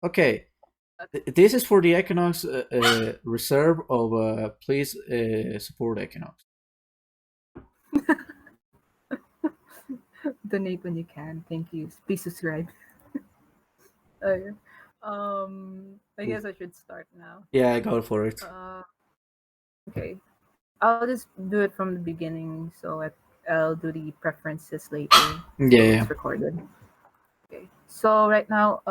Okay, this is for the Equinox reserve of please support Equinox. Donate when you can. Thank you. Please subscribe. Okay. I guess I should start now. Yeah, go for it. Uh, okay. I'll just do it from the beginning, so I'll do the preferences later, so Yeah. it's recorded. Okay. So right now,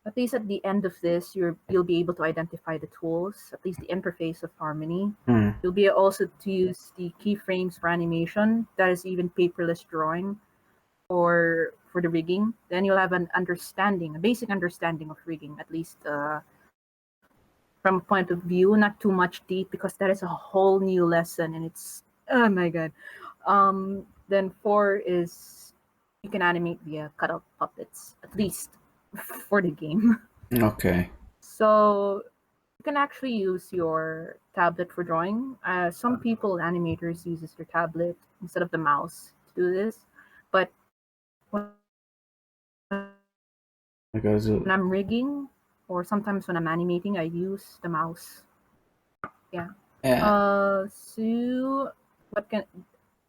at least at the end of this, you'll be able to identify the tools, at least the interface of Harmony. Mm. You'll be also to use the keyframes for animation. That is even paperless drawing, or for the rigging. Then you'll have an understanding, a basic understanding of rigging, at least from a point of view, not too much deep, because that is a whole new lesson, and it's oh my god. Then four is you can animate via cutout puppets, at least for the game. Okay. So you can actually use your tablet for drawing. Some people, animators, uses their tablet instead of the mouse to do this. But when Because I'm rigging, or sometimes when I'm animating, I use the mouse. Yeah. yeah. So what can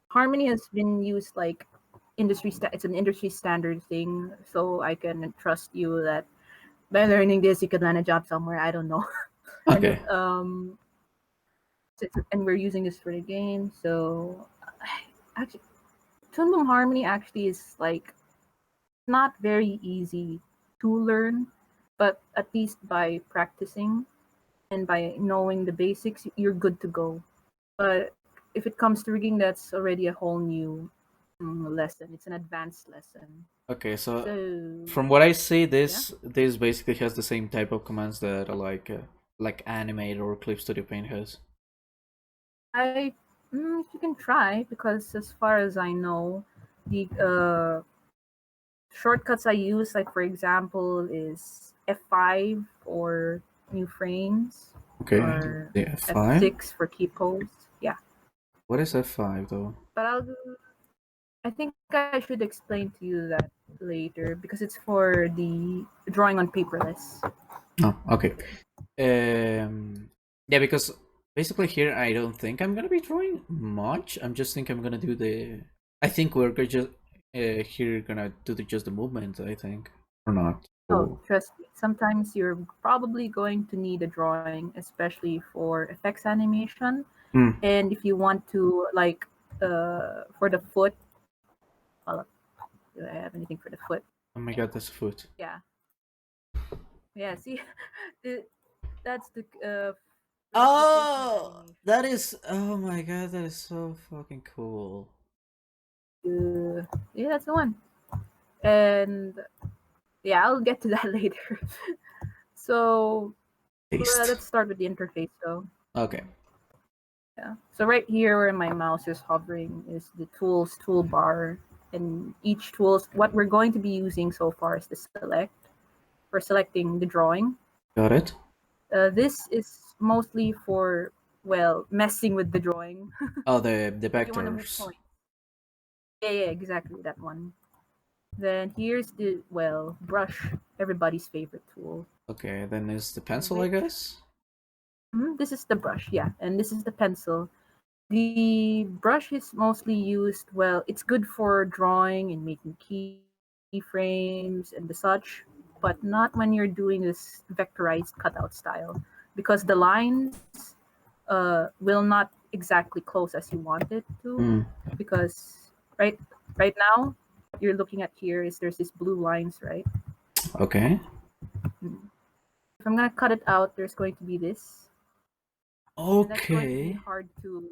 Harmony has been used like it's an industry standard thing. So I can trust you that by learning this, you could land a job somewhere. I don't know. and Okay. and we're using this for the game. So actually, Toon Boom Harmony actually is like not very easy to learn, but at least by practicing and by knowing the basics, you're good to go. But if it comes to rigging, that's already a whole new lesson. It's an advanced lesson. Okay. So So from what I see, yeah, this basically has the same type of commands that like animate or Clip Studio Paint has. I you can try, because as far as I know, the shortcuts I use, like for example, is F5 or new frames, Okay. or The F5. F6 for key pose. Yeah, What is F5 though? but I think I should explain to you that later, because it's for the drawing on paperless. Oh, okay. Yeah, because basically here I don't think I'm gonna be drawing much. I'm just think I'm gonna do the. I think we're gonna just here gonna do just the movement. I think or not. Oh, Oh. trust me. Sometimes you're probably going to need a drawing, especially for effects animation. Hmm. And if you want to, like, for the foot, well, do I have anything for the foot? Oh my god, that's a foot. Yeah, yeah. See, the, that's the facial Oh, animation. that is. Oh my god, that is so fucking cool. Yeah, that's the one. And yeah, I'll get to that later. So Taste. let's start with the interface, though. Okay. Yeah. So right here where my mouse is hovering is the tools toolbar, and each tools what we're going to be using so far is the select for selecting the drawing. Got it. This is mostly for, well, messing with the drawing. Oh, the If you want to move vectors. points. Yeah, exactly that one. Then here's the, well, brush, everybody's favorite tool. Okay, then is the pencil, I Which guess. this is the brush, yeah, and this is the pencil. The brush is mostly used, well, it's good for drawing and making keyframes and the such, but not when you're doing this vectorized cutout style, because the lines will not exactly close as you want it to, Hmm. because right now you're looking at here is there's these blue lines, right? Okay. Mm. If I'm gonna cut it out, there's going to be this, and that's going to be Okay. hard to,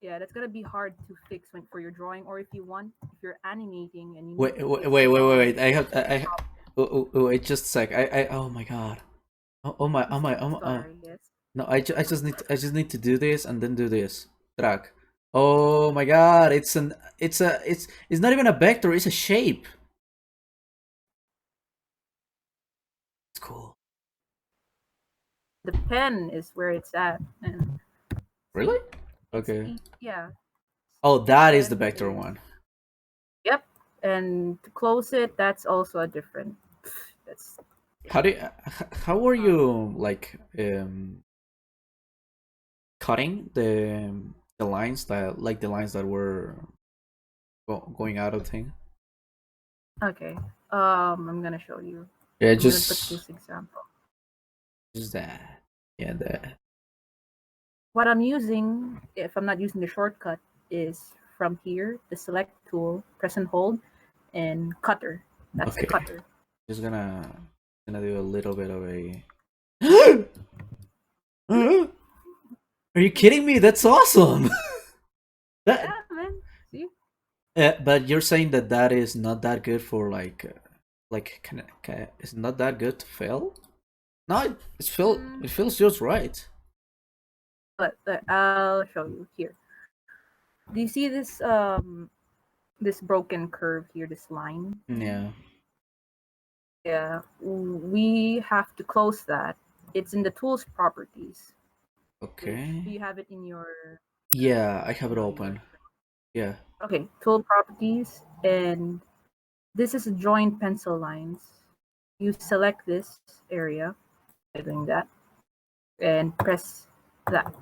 yeah, that's gonna be hard to fix when for your drawing, or if you're animating and you need Wait, to wait, fix the wait, wait, drawing. wait. Wait, just a sec. oh my god. Oh my. Sorry, yes. No, I just need to do this and then do this. Drag. Oh my god! It's not even a vector. It's a shape. It's cool. The pen is where it's at, and see, Really? Okay. yeah, Oh, this that is the pen vector is, one. yep, and to close it, that's also a different. That's How do how are uh, you like cutting the lines that like the lines that were going out of thing? okay. I'm gonna show you. Yeah, I'm gonna put this example. just that. Yeah, that. What I'm using, if I'm not using the shortcut, is from here, the select tool, press and hold, and cutter. That's the Okay, cutter. just gonna do a little bit of a. Are you kidding me? That's awesome. that. Yeah, man. See? But you're saying that that is not that good for like it's not that good to fail? No, Mm, it feels just right. but I'll show you here. Do you see this broken curve here, this line? Yeah. Yeah, we have to close that. It's in the tools properties. Which do Okay. you have it in your Yeah, I have you it know in your open. Yeah. okay tool properties, and this is join pencil lines. You select this area by doing that and press that.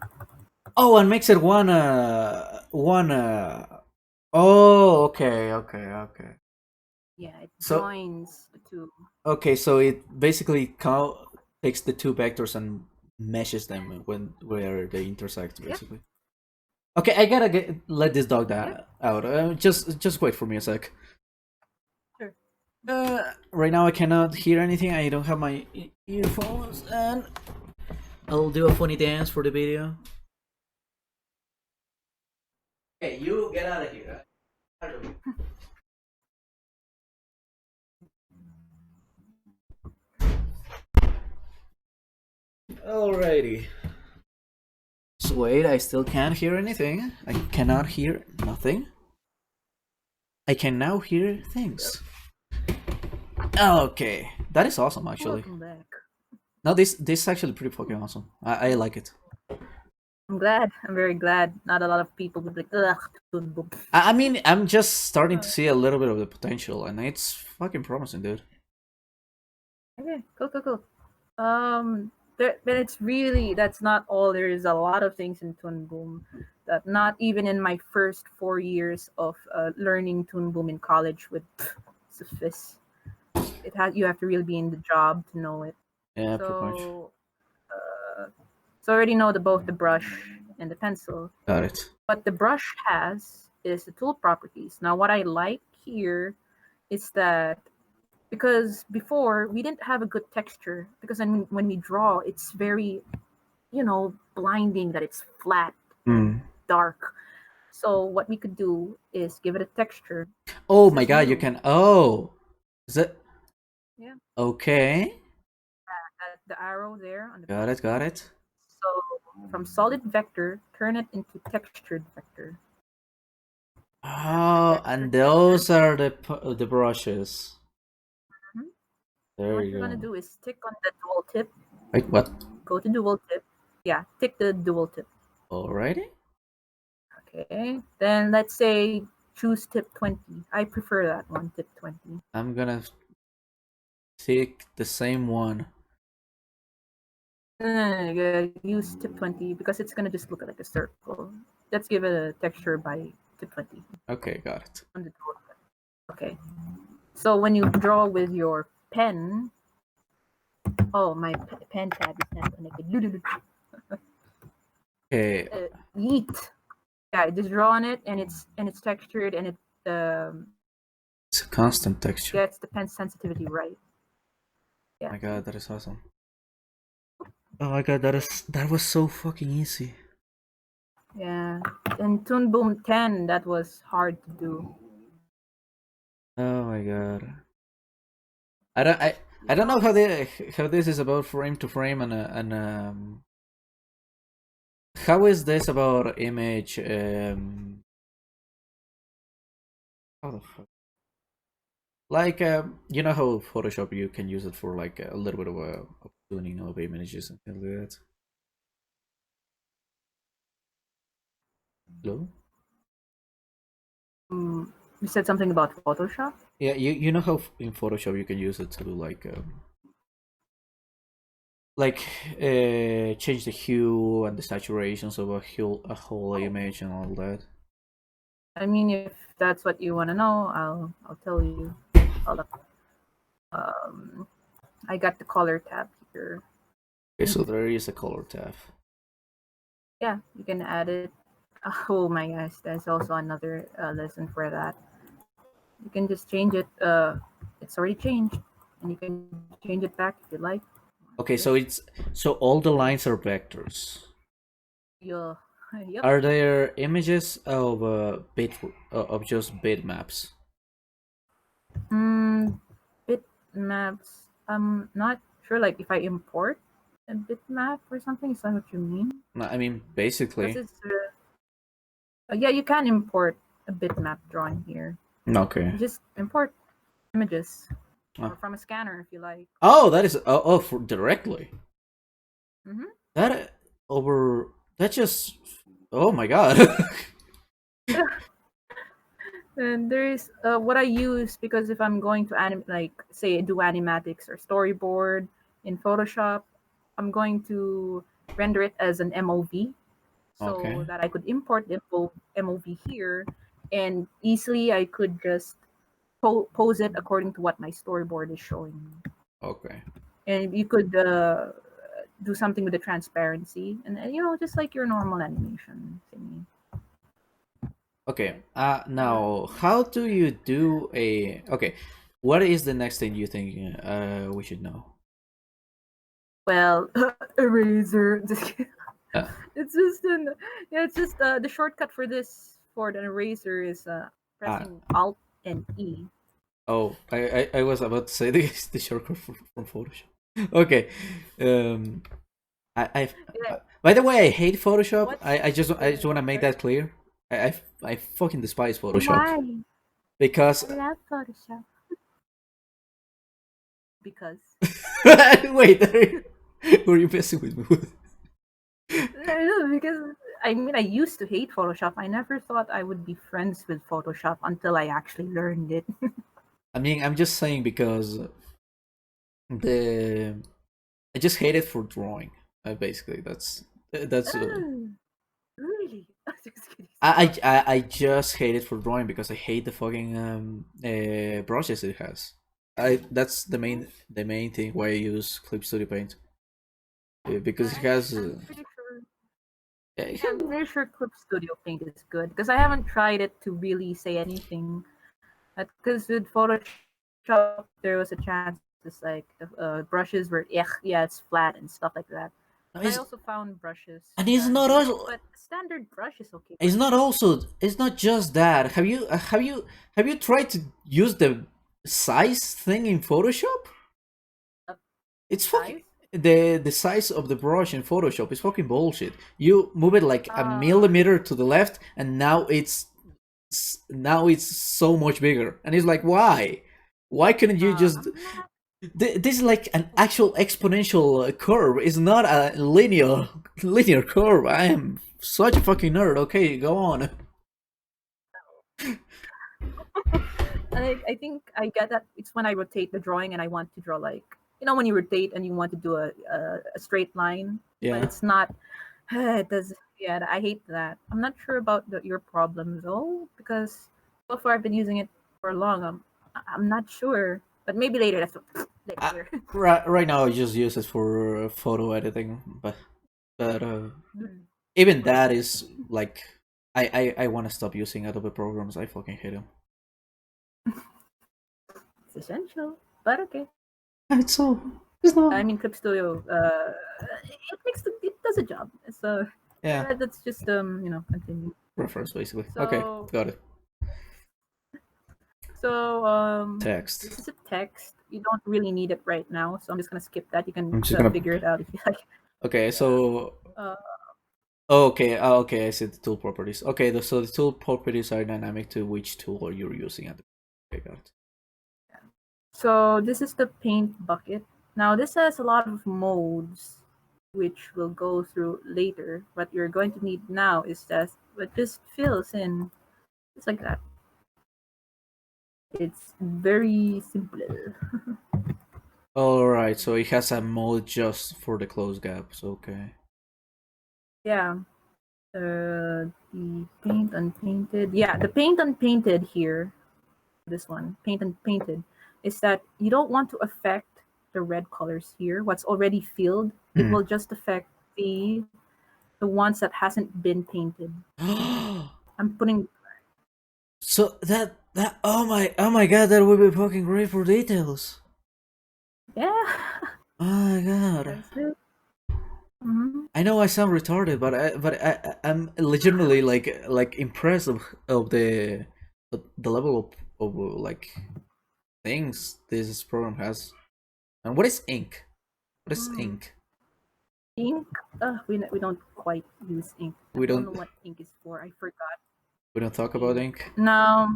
Oh, and makes it one oh, okay, okay, okay. Yeah, it So joins the two. okay, so it basically takes the two vectors and meshes them when where they intersect Yep, basically. Okay, I gotta let this dog yep, out. Just wait for me a sec. sure. Right now I cannot hear anything. I don't have my earphones, and I'll do a funny dance for the video. Hey, you get out of here. Alrighty. So wait, I still can't hear anything. I cannot hear nothing. I can now hear Yep. things. Okay, that is awesome actually. Welcome back. No, this is actually pretty fucking awesome. I like it. I'm glad. I'm very glad. Not a lot of people would be like, ugh. Boom, boom. I mean, I'm just starting to see a little bit of the potential, and it's fucking promising, dude. Okay, cool, cool, cool. But it's really that's not all. There is a lot of things in Toon Boom that not even in my first 4 years of learning Toon Boom in college with Sophis. It has you have to really be in the job to know it. Yeah, pretty much. So, uh, so I already know the both the brush and the pencil. Got it. What the brush has is the tool properties. Now, what I like here is that because before we didn't have a good texture because when we draw it's very blinding that it's flat and Hmm. dark. So what we could do is give it a texture. Oh This my is god, you new. can. Oh, is it Yeah, okay? the arrow there on the Got it. pencil. Got it. So from solid vector turn it into textured vector. Oh, and Textured vector. those are the brushes. Mhm. And There what you you're gonna go. do is tick on the dual tip. Wait, what? Go to dual tip. Yeah, tick the dual tip. Alrighty. Okay. Then let's say choose tip 20. I prefer that one, tip 20. I'm gonna take the same one. No, you gotta use tip 20 because it's gonna just look like a circle. Let's give it a texture by tip 20 Okay, got it. on the tool. Okay. So when you draw with your pen, oh, my pen tab is not connected. Okay, Yeet. Yeah, just draw on it and it's textured and it um, it's a constant texture. gets the pen sensitivity right. Oh Yeah. my god, that is awesome. Oh my god, that was so fucking easy. Yeah. In Toon Boom 10, that was hard to do. Oh my god. I don't I don't know how this is about frame to frame and how is this about image how the fuck? Like you know how Photoshop you can use it for like a little bit of a tuning of images and things like that. Hello? You said something about Photoshop? Yeah, you know how in Photoshop you can use it to like like change the hue and the saturations of a whole Oh, image and all that. I mean, if that's what you want to know, I'll tell you. Hold up. Um, I got the color tab here. Okay, so there is a color tab. Yeah, you can add it. Oh my gosh, there's also another lesson for that. You can just change it. It's already changed, and you can change it back if you like. Okay, This, so all the lines are vectors. yeah, yep. Are there images of of just bitmaps? Mm, bitmaps. I'm not sure. Like if I import a bitmap or something, is that what you mean? No, I mean Because basically. it's yeah, you can import a bitmap drawing here. Okay. You just import images Oh, or from a scanner if you like. oh that is for directly. Mm-hmm. That over that just oh my god. And there's what I use because if I'm going to like say do animatics or storyboard in Photoshop, I'm going to render it as an MOV so Okay. that I could import the MOV here, and easily I could just pose it according to what my storyboard is showing me. Okay. And you could do something with the transparency, and just like your normal animation thingy. Okay. Like, Now how do you do a okay? What is the next thing you think we should know? well, eraser. Just kidding. Uh, It's just yeah, it's just the shortcut for this for the eraser is uh, pressing Alt and E. oh, I was about to say the shortcut from Photoshop. Okay. Um, I Yeah, by the way, I hate Photoshop. what's I just want to make sorry? that clear. I fucking despise Photoshop Why? because I love Photoshop because wait, were you messing with me? no, because I mean I used to hate Photoshop. I never thought I would be friends with Photoshop until I actually learned it. I mean, I'm just saying because the I just hate it for drawing. Basically, that's Oh, really? Just kidding. I just hate it for drawing because I hate the fucking brushes it has. I That's the main thing why I use Clip Studio Paint because it has. I'm pretty sure. It Yeah, I'm has- pretty sure Clip Studio Paint is good because I haven't tried it to really say anything. Because with Photoshop, there was a chance it's like the brushes were yeah, it's flat and stuff like that. no, But I also found brushes and it's that not do it. also But standard brush is okay for it's not me. also it's not just that. Have you tried to use the size thing in Photoshop? Uh, It's fucking size? the size of the brush in Photoshop is fucking bullshit. You move it like a Uh, millimeter to the left, and now it's so much bigger. And it's like, why? Why couldn't you just? I'm not. This is like an actual exponential curve. It's not a linear curve. I am such a fucking nerd. Okay, go on. I think I get that. It's when I rotate the drawing and I want to draw like when you rotate and you want to do a straight line, but Yeah. it's not. It does. Yeah, I hate that. I'm not sure about your problem though because so far I've been using it for long. I'm not sure, but maybe later. That's I, later. right now I just use it for photo editing, but even that is like I want to stop using Adobe programs. I fucking hate them. It's essential, but okay. It's so it's I not. mean, Clip Studio. It does a job. So Yeah, that's just continue. reference basically. Okay, So got it. So Text. this is a text. You don't really need it right now, so I'm just gonna skip that. You can I'm just gonna. figure it out if you like. Okay, Yeah. so Uh, okay, okay. I see the tool properties. Okay, so the tool properties are dynamic to which tool you're using at the. Okay, got it. so this is the paint bucket. Now this has a lot of modes, which we'll go through later. What you're going to need now is just what just fills in. It's like that. It's very simple. All right. Right, so it has a mode just for the close gaps. Okay. Yeah. The paint unpainted. Yeah, the paint unpainted here, this one, paint unpainted, is that you don't want to affect the red colors here. What's already filled, it will just affect the ones that hasn't been painted. I'm putting So that oh my god, that would be fucking great for details. yeah, Oh my god. that's it. Hmm. I know I sound retarded, I'm legitimately like impressed of the level of like things this program has. And what is ink? What is Mm. ink? Ink. We don't quite use ink. I We don't know don't what ink is for. I forgot. we don't talk about Ink. ink. No,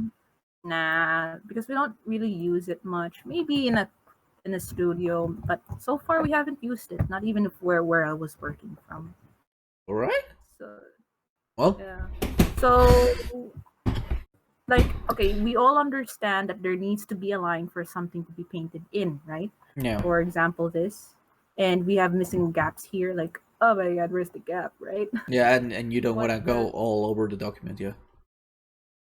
nah, because we don't really use it much. Maybe in a studio, but so far we haven't used it. Not even if where I was working from. All right. So Well, yeah. So like okay, we all understand that there needs to be a line for something to be painted in, right? yeah, For example, this, and we have missing gaps here. Like oh my god, where's the gap, right? yeah, and you don't want What to go the all over the document, yeah.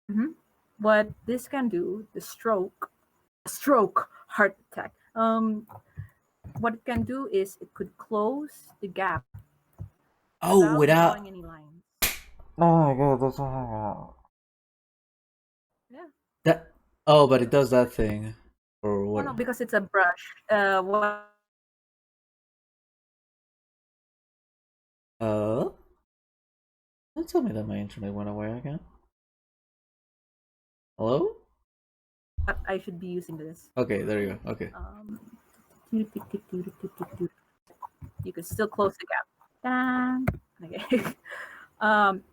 mhm. What this can do, the stroke heart attack. What it can do is it could close the gap Oh, without without. drawing any lines. Oh my god, that's oh my god. Yeah. That. Oh, but it does that thing, or Oh what? no, because it's a brush. What? Don't tell me that my internet went away again. Hello? I should be using this. Okay, there you go. Okay. Um, you could still close the gap. Ta-da! Okay.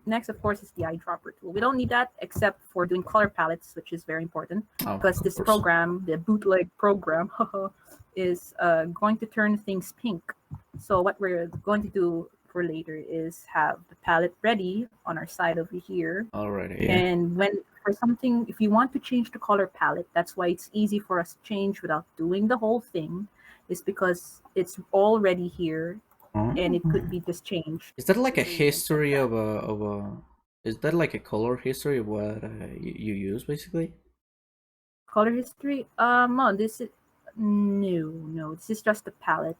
Next, of course, is the eyedropper tool. We don't need that except for doing color palettes, which is very important Oh, because of this course. program, the bootleg program, is going to turn things pink. So what we're going to do for later is have the palette ready on our side over here. Alrighty, yeah. And when for something, if you want to change the color palette, that's why it's easy for us to change without doing the whole thing, is because it's already here and it could Oh. be just changed Is that like to a gradients like history that. of a? Is that like a color history of what you use basically? Color history? No, this is no. This is just a palette.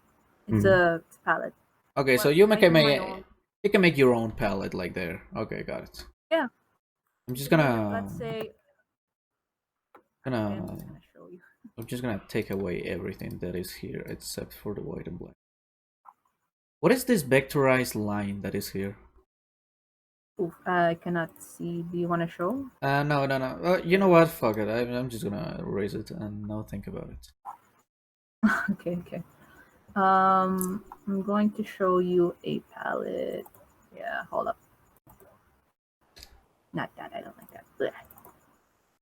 It's Hmm. a palette. Okay, so But you I make do my own. you can make your own palette like there. Okay, got it. Yeah. I'm just Let's say. Okay, I'm just gonna gonna show you. I'm just gonna take away everything that is here except for the white and black. What is this vectorized line that is here? Oof, I cannot see. Do you want to show? No, no, no. You know what? Fuck it. I'm just gonna erase it and not think about it. Okay, okay. I'm going to show you a palette. Yeah, hold up. Not that. I don't like that. Blech.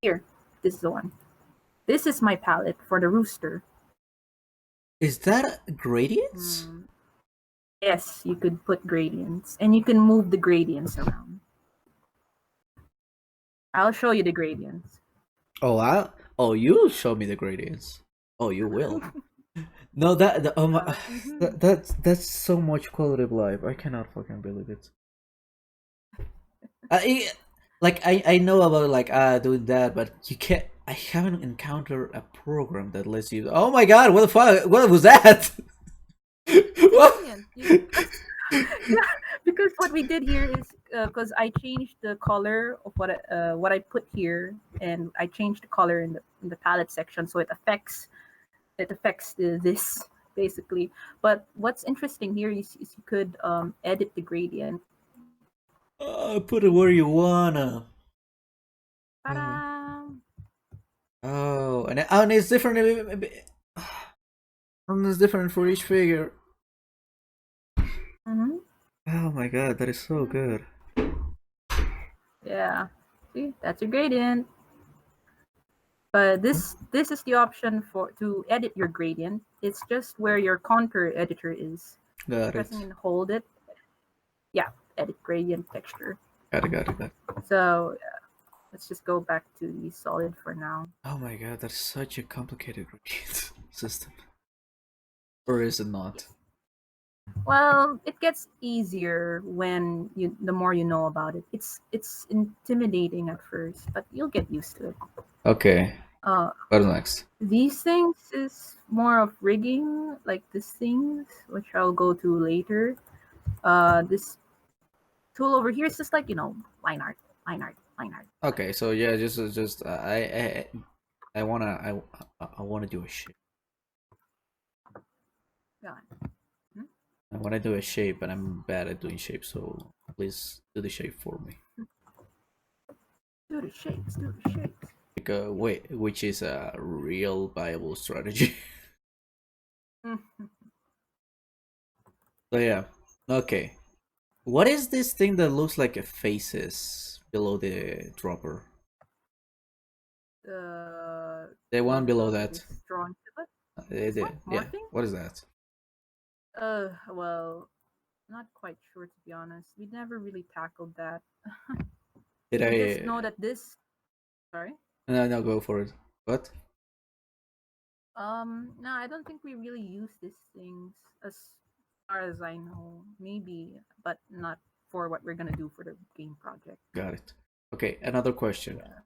Here, this is the one. This is my palette for the rooster. Is that gradients? Mm, yes, you could put gradients, and you can move the gradients around. I'll show you the gradients. Oh, you'll show me the gradients. Oh, you will. No, Mhm. that's so much quality of life. I cannot fucking believe it. I know about like doing that, but you can't. I haven't encountered a program that lets you. Oh my god! What the fuck? What was that? It's a What? gradient. Yeah, because what we did here is because I changed the color of what I put here, and I changed the color in the palette section, so it affects this basically. But what's interesting here is you could edit the gradient. Put it where you wanna. Uh, Ta-da! oh, and it's different. And it's different for each figure. Mm-hmm. Oh my god, that is so good. Yeah, see, that's your gradient. But this is the option for to edit your gradient. It's just where your contour editor is. Got Pressing it. and hold it. Yeah, edit gradient texture. Got it. So let's just go back to the solid for now. Oh my god, that's such a complicated system. or is it not? Yes. Well, it gets easier when you the more you know about it. It's intimidating at first, but you'll get used to it. Okay, Uh, what's next? these things is more of rigging, like these things, which I'll go to later. This tool over here is just like line art, line art, line art, line Okay, art. so yeah, just I wanna I wanna do a shape. Go on. Hmm? I wanna do a shape, but I'm bad at doing shapes. So please do the shape for me. Do the shapes, do the shapes. Because wait, which is a real viable strategy. Hmm. So yeah, okay. What is this thing that looks like a faces below the dropper? The one below that. This drawing pivot. This one, Yeah. morphing. What is that? Well, not quite sure to be honest. We never really tackled that. Did We just I? know that this. Sorry. No, no, go for it. What? No, I don't think we really use these things as far as I know. Maybe, but not for what we're gonna do for the game project. Got it. Okay, another question. Yeah.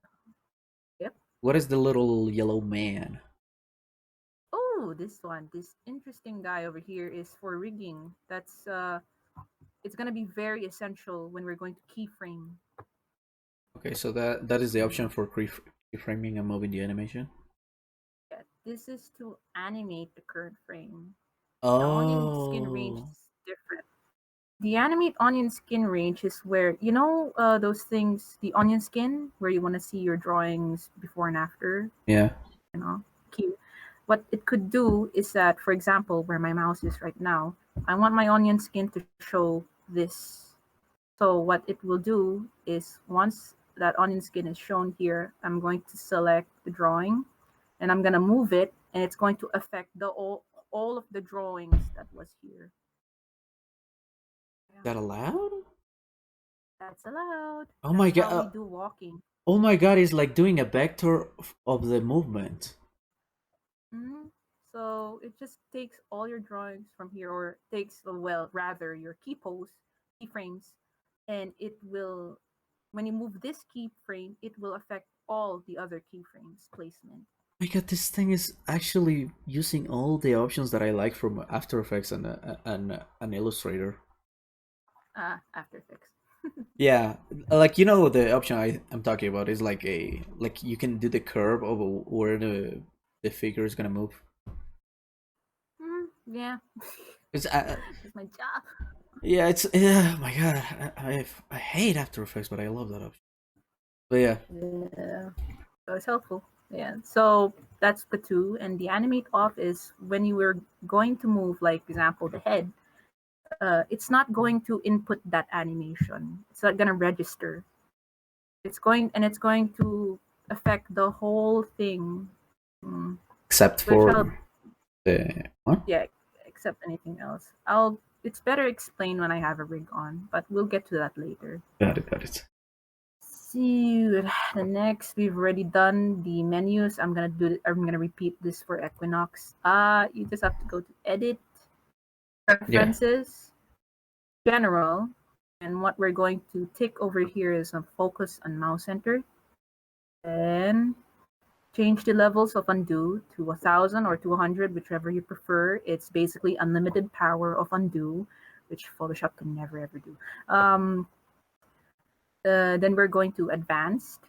Yep. What is the little yellow man? Oh, this one, this interesting guy over here is for rigging. It's gonna be very essential when we're going to keyframe. Okay, so that is the option Mm, for keyframing and moving the animation. yeah, this is to animate the current frame. The onion skin range Oh, is different. The animate onion skin range is where those things, the onion skin, where you want to see your drawings before and after. yeah. You know, cute. What it could do is that, for example, where my mouse is right now, I want my onion skin to show this. So what it will do is once that onion skin is shown here, I'm going to select the drawing and I'm gonna move it, and it's going to affect the all of the drawings that was here. Is Yeah, that allowed? that's allowed. Oh my That's god. how we do walking. Oh my god, it's like doing a vector of the movement. Mhm. So it just takes all your drawings from here, or takes, well, rather your key pose, keyframes, and it will, when you move this keyframe, it will affect all the other keyframes placement. My god, this thing is actually using all the options that I like from After Effects and Illustrator. After Effects. Yeah, like you know the option I'm talking about is like a like you can do the curve of where the figure is gonna move. Yeah, It's that's my job. yeah, it's yeah. My god, I hate After Effects, but I love that option. But yeah, Yeah, so it's helpful. Yeah, so that's the two, and the animate off is when you were going to move, like example, the head. It's not going to input that animation. It's not gonna register. It's going to affect the whole thing. Mm, except which I'll for the what? Yeah, except anything else. It's better explain when I have a rig on, but we'll get to that later. Got it, got it. See, the next we've already done the menus. I'm gonna repeat this for Equinox. You just have to go to edit, Yeah, preferences, general, and what we're going to tick over here is a focus on mouse center. Then change the levels of undo to 1,000 or to 100, whichever you prefer. It's basically unlimited power of undo, which Photoshop can never ever do. Then we're going to advanced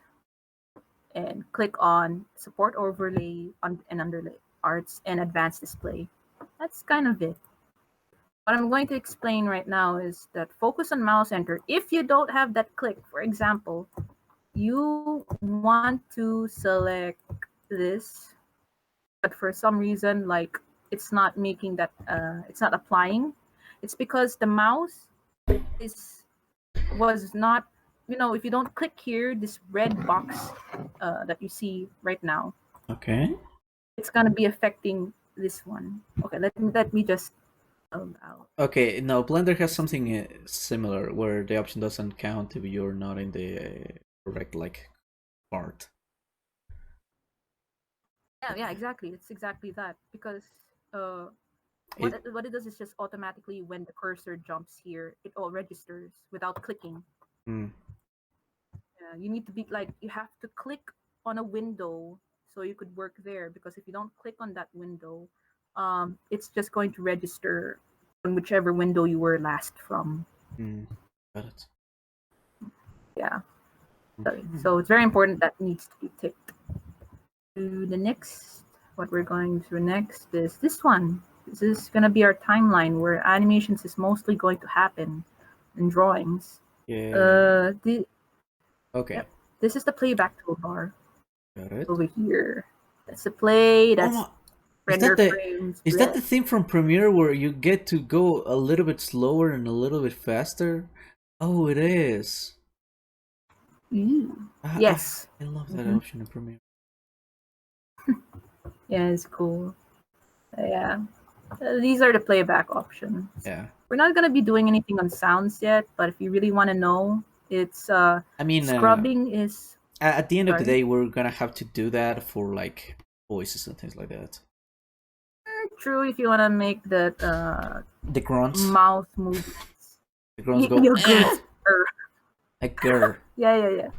and click on support overlay and underlay arts and advanced display. That's kind of it. What I'm going to explain right now is that focus on mouse enter. If you don't have that click, for example, you want to select this, but for some reason, like it's not making that, it's not applying. It's because the mouse is was not, if you don't click here, this red box that you see right now, okay. it's gonna be affecting this one. Okay, let me just out. Okay, now Blender has something similar where the option doesn't count if you're not in the correct like part. Yeah, yeah, exactly. It's exactly that because uh, It. What it does is just automatically when the cursor jumps here, it all registers without clicking. Mm, You need to be like you have to click on a window so you could work there because if you don't click on that window, it's just going to register on whichever window you were last from. mm, got it. Yeah. Mhm. So it's very important that needs to be ticked. To the next, what we're going through next is this one. This is going to be our timeline where animations is mostly going to happen in drawings. Yeah. The Okay. Yep, this is the playback toolbar Got it. over here. That's the play. Oh That's my! Is that render the frames. is that Bleh. the thing from Premiere where you get to go a little bit slower and a little bit faster? Oh, it is. Ooh. I, Yes. I love that Hmm. option in Premiere. Yeah, it's cool. Yeah. These are the playback options. Yeah. We're not gonna be doing anything on sounds yet, but if you really want to know, it's I mean, scrubbing is at the end of the sorry. day, we're gonna have to do that for like voices and things like that. True if you want to make that The grunts. mouth movements. The grunts go, Your eh, grunts. Er, like grr. yeah, yeah, yeah.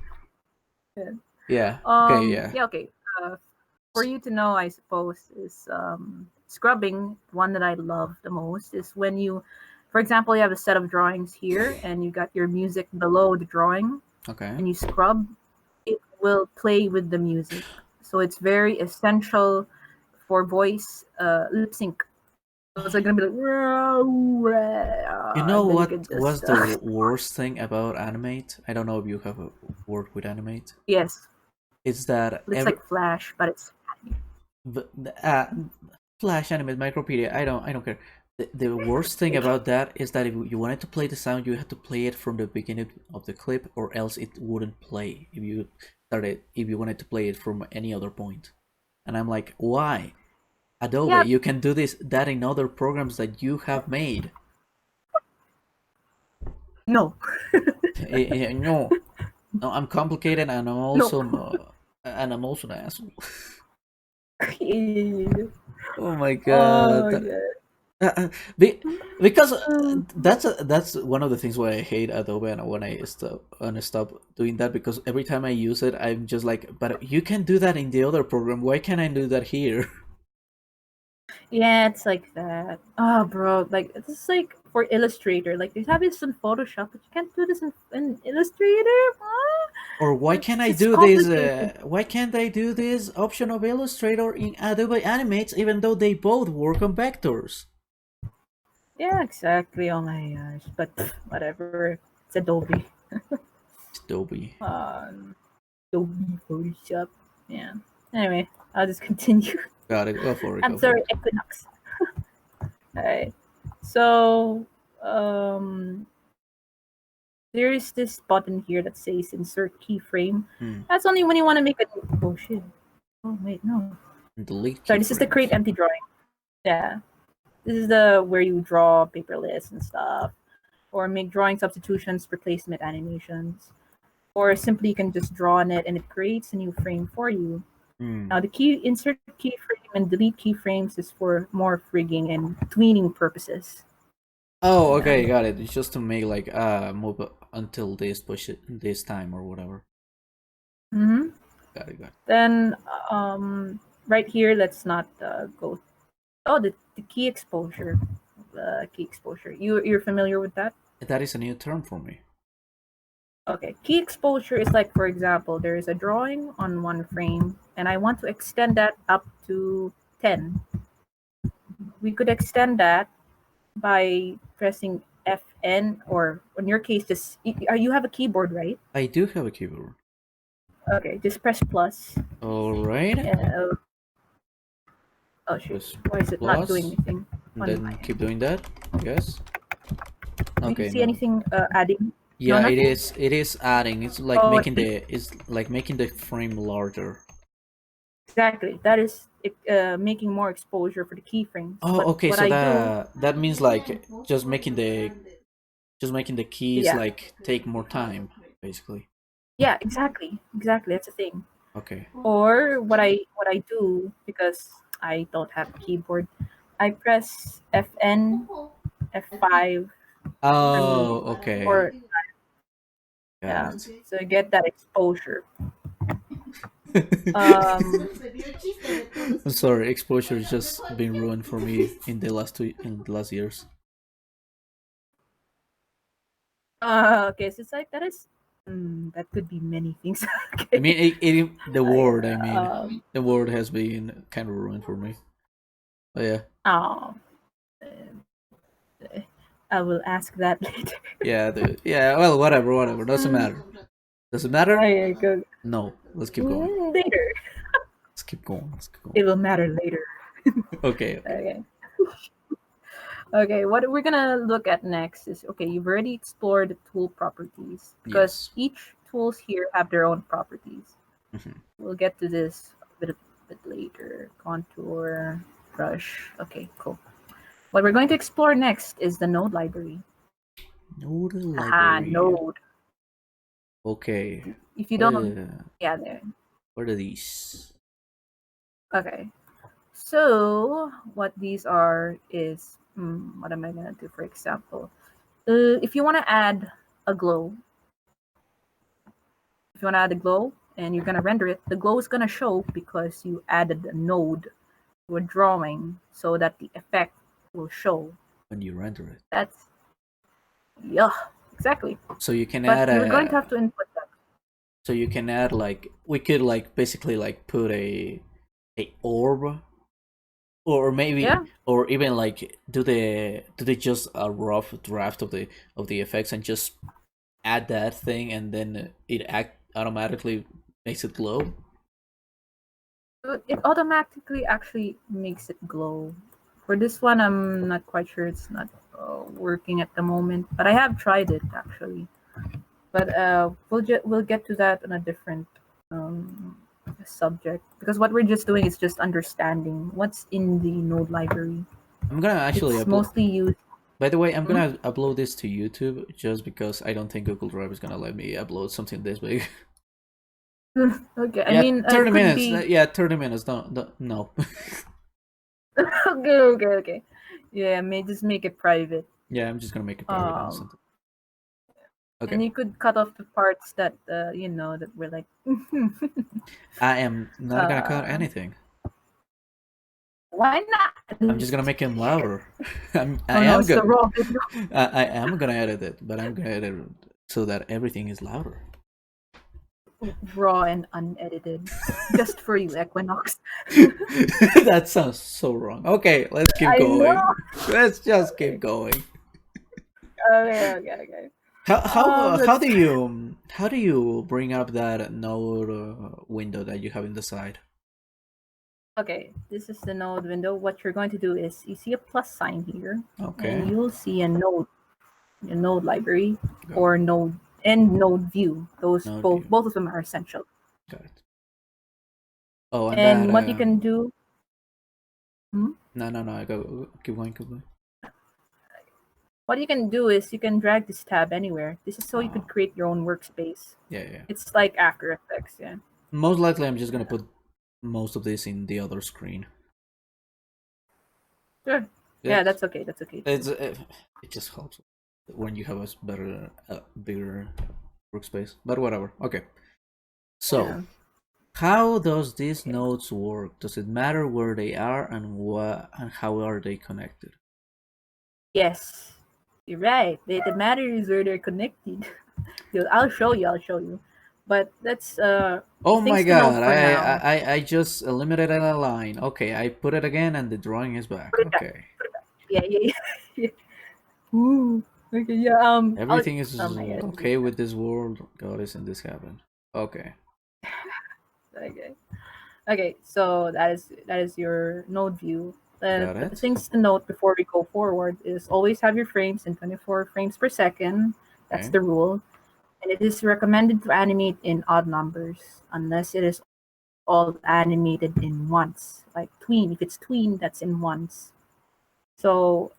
Yeah. Yeah. Okay. Yeah. Yeah, okay. For you to know, I suppose, is scrubbing. One that I love the most is when you, for example, you have a set of drawings here and you got your music below the drawing Okay. and you scrub, it will play with the music. So it's very essential for voice lip sync. So it's like gonna be like, You know and then you can what just was the worst thing about Animate? I don't know if you have worked with Animate. yes, It's that it's every like Flash, but it's the- Flash Animate Micropedia. I don't care. The worst thing about that is that if you wanted to play the sound, you had to play it from the beginning of the clip, or else it wouldn't play. If you wanted to play it from any other point, and I'm like, why? Adobe, yeah, you can do that in other programs that you have made. no, No, no, I'm complicated, and no. I'm also an asshole. Yeah. Oh my Oh god. yeah. Uh, uh, be, because Um, that's one of the things why I hate Adobe and when I stop doing that, because every time I use it I'm just like, but you can do that in the other program, why can't I do that here? yeah, it's like that. Oh, bro, like it's like for Illustrator. Like you have this in Photoshop, but you can't do this in Illustrator. Huh? Or why can't I It's do this complicated. why can't I do this option of Illustrator in Adobe Animates even though they both work on vectors? Yeah, exactly. Oh my gosh, but whatever. It's Adobe. Adobe. Um, Adobe Photoshop. Yeah. Anyway, I'll just continue. Got it, go for it, I'm go for sorry, it. Equinox. All right. So, um, there is this button here that says insert keyframe. Hmm. That's only when you want to make a. Oh shit. Oh wait, no. Delete Sorry, this is the create keyframes. empty drawing. Yeah. This is the where you draw paperless and stuff, or make drawing substitutions, replacement animations, or simply you can just draw on it and it creates a new frame for you. Hmm. Now the key insert keyframe and delete keyframes is for more frigging and tweening purposes. Oh, Yeah. okay, got it. It's just to make like move until this push it this time or whatever. Mm-hmm. Got it, got Then right here, let's not go. Oh, the key exposure. Key exposure. You're familiar with that? it. That is a new term for me. Okay. Key exposure is like, for example, there is a drawing on one frame, and I want to extend that up to 10. We could extend that by pressing FN, or in your case, just you have a keyboard, right? I do have a keyboard. Okay, just press plus. Alright. Uh, oh shoot, Press why is it not doing plus. anything And on my then keep end? doing that, I guess. Do you Okay, see no. anything adding? No, Yeah, nothing. it is adding. Oh, It's like making the frame larger. exactly. That is making more exposure for the keyframes. Oh, But okay, what so I do, that means like just making the keys yeah, like take more time, basically. yeah, exactly, exactly. That's the thing. Okay. Or what I do because I don't have a keyboard. I press FN, F5 for me, Oh, okay. or Got yeah, it. so you get that exposure. Um, I'm sorry, exposure has just been ruined for me in the last years. okay, so it's like that is that could be many things. I Okay, mean, the word. I uh, mean, the word has been kind of ruined for me. But yeah, oh, I will ask that later. yeah. Well, whatever. Doesn't matter. Does it matter? Okay, go No. Let's keep going. later. Let's keep going. Let's keep going. It will matter later. Okay. Okay. Okay. Okay, what we're gonna look at next is okay, you've already explored the tool properties because Yes. each tools here have their own properties. Hmm. We'll get to this a bit later. Contour, brush. Okay, cool. What we're going to explore next is the node library. Node Haha, library. node. Okay. If you What don't, are, yeah, there. what are these? Okay. So what these are is, what am I gonna do? For example, if you want to add a glow, if you want to add a glow and you're gonna render it, the glow is gonna show because you added a node to a drawing, so that the effect will show. When you render it. That's yeah, exactly. So you can But add you're going to have a. to input that. So you can add like we could like basically like put a orb or maybe Yeah, or even like do they just a rough draft of the effects and just add that thing and then it act automatically makes it glow. it automatically actually makes it glow. For this one, I'm not quite sure. It's not working at the moment, but I have tried it actually. But we'll get to that on a different um, subject because what we're just doing is just understanding what's in the node library. I'm gonna actually It's upload. mostly used. By the way, I'm Hmm? gonna upload this to YouTube just because I don't think Google Drive is gonna let me upload something this big. Okay, I Yeah, mean, it 30 could minutes. be. Yeah, 30 minutes. Don't no. Okay. Yeah, may just make it private. Yeah, I'm just gonna make it private and Um, something. Okay. and you could cut off the parts that that were like. I am not gonna cut uh, anything. why not? I'm just gonna make him louder. I Oh no, am it's the good. raw video. I am gonna edit it, but I'm gonna edit it so that everything is louder. Raw and unedited, just for you, Equinox. That sounds so wrong. Okay, let's keep I know. going. Let's just keep going. Okay. How Let's. do you bring up that node window that you have in the side? Okay, this is the node window. What you're going to do is you see a plus sign here, Okay, and you'll see a node library got or it. node and node view. Those Node both view, both of them are essential. got it. Oh, and that And what you can do, hmm? no, go keep going, keep going. What you can do is you can drag this tab anywhere. This is so you Oh, could create your own workspace. yeah. It's like After Effects, yeah. Most likely, I'm just gonna put most of this in the other screen. Sure. Yeah, Yes, that's okay. That's okay too. it just helps when you have a better, bigger workspace. But whatever. Okay. So, Yeah. how does these Okay. nodes work? Does it matter where they are and what and how are they connected? Yes, you're right. The matter is where they're connected. I'll show you. I'll show you. But that's Oh my things to note god! for now. I just eliminated a line. Okay, I put it again and the drawing is back. Put it back. Okay, Put it back. Yeah. Ooh. Okay. Yeah. I'll. everything is Oh my god. okay with this world. God, isn't this happened? Okay, Okay. Okay. So that is your node view. got But the it. things to note before we go forward is always have your frames in 24 frames per second. That's Okay, the rule. And it is recommended to animate in odd numbers unless it is all animated in ones. Like tween, if it's tween, that's in ones. So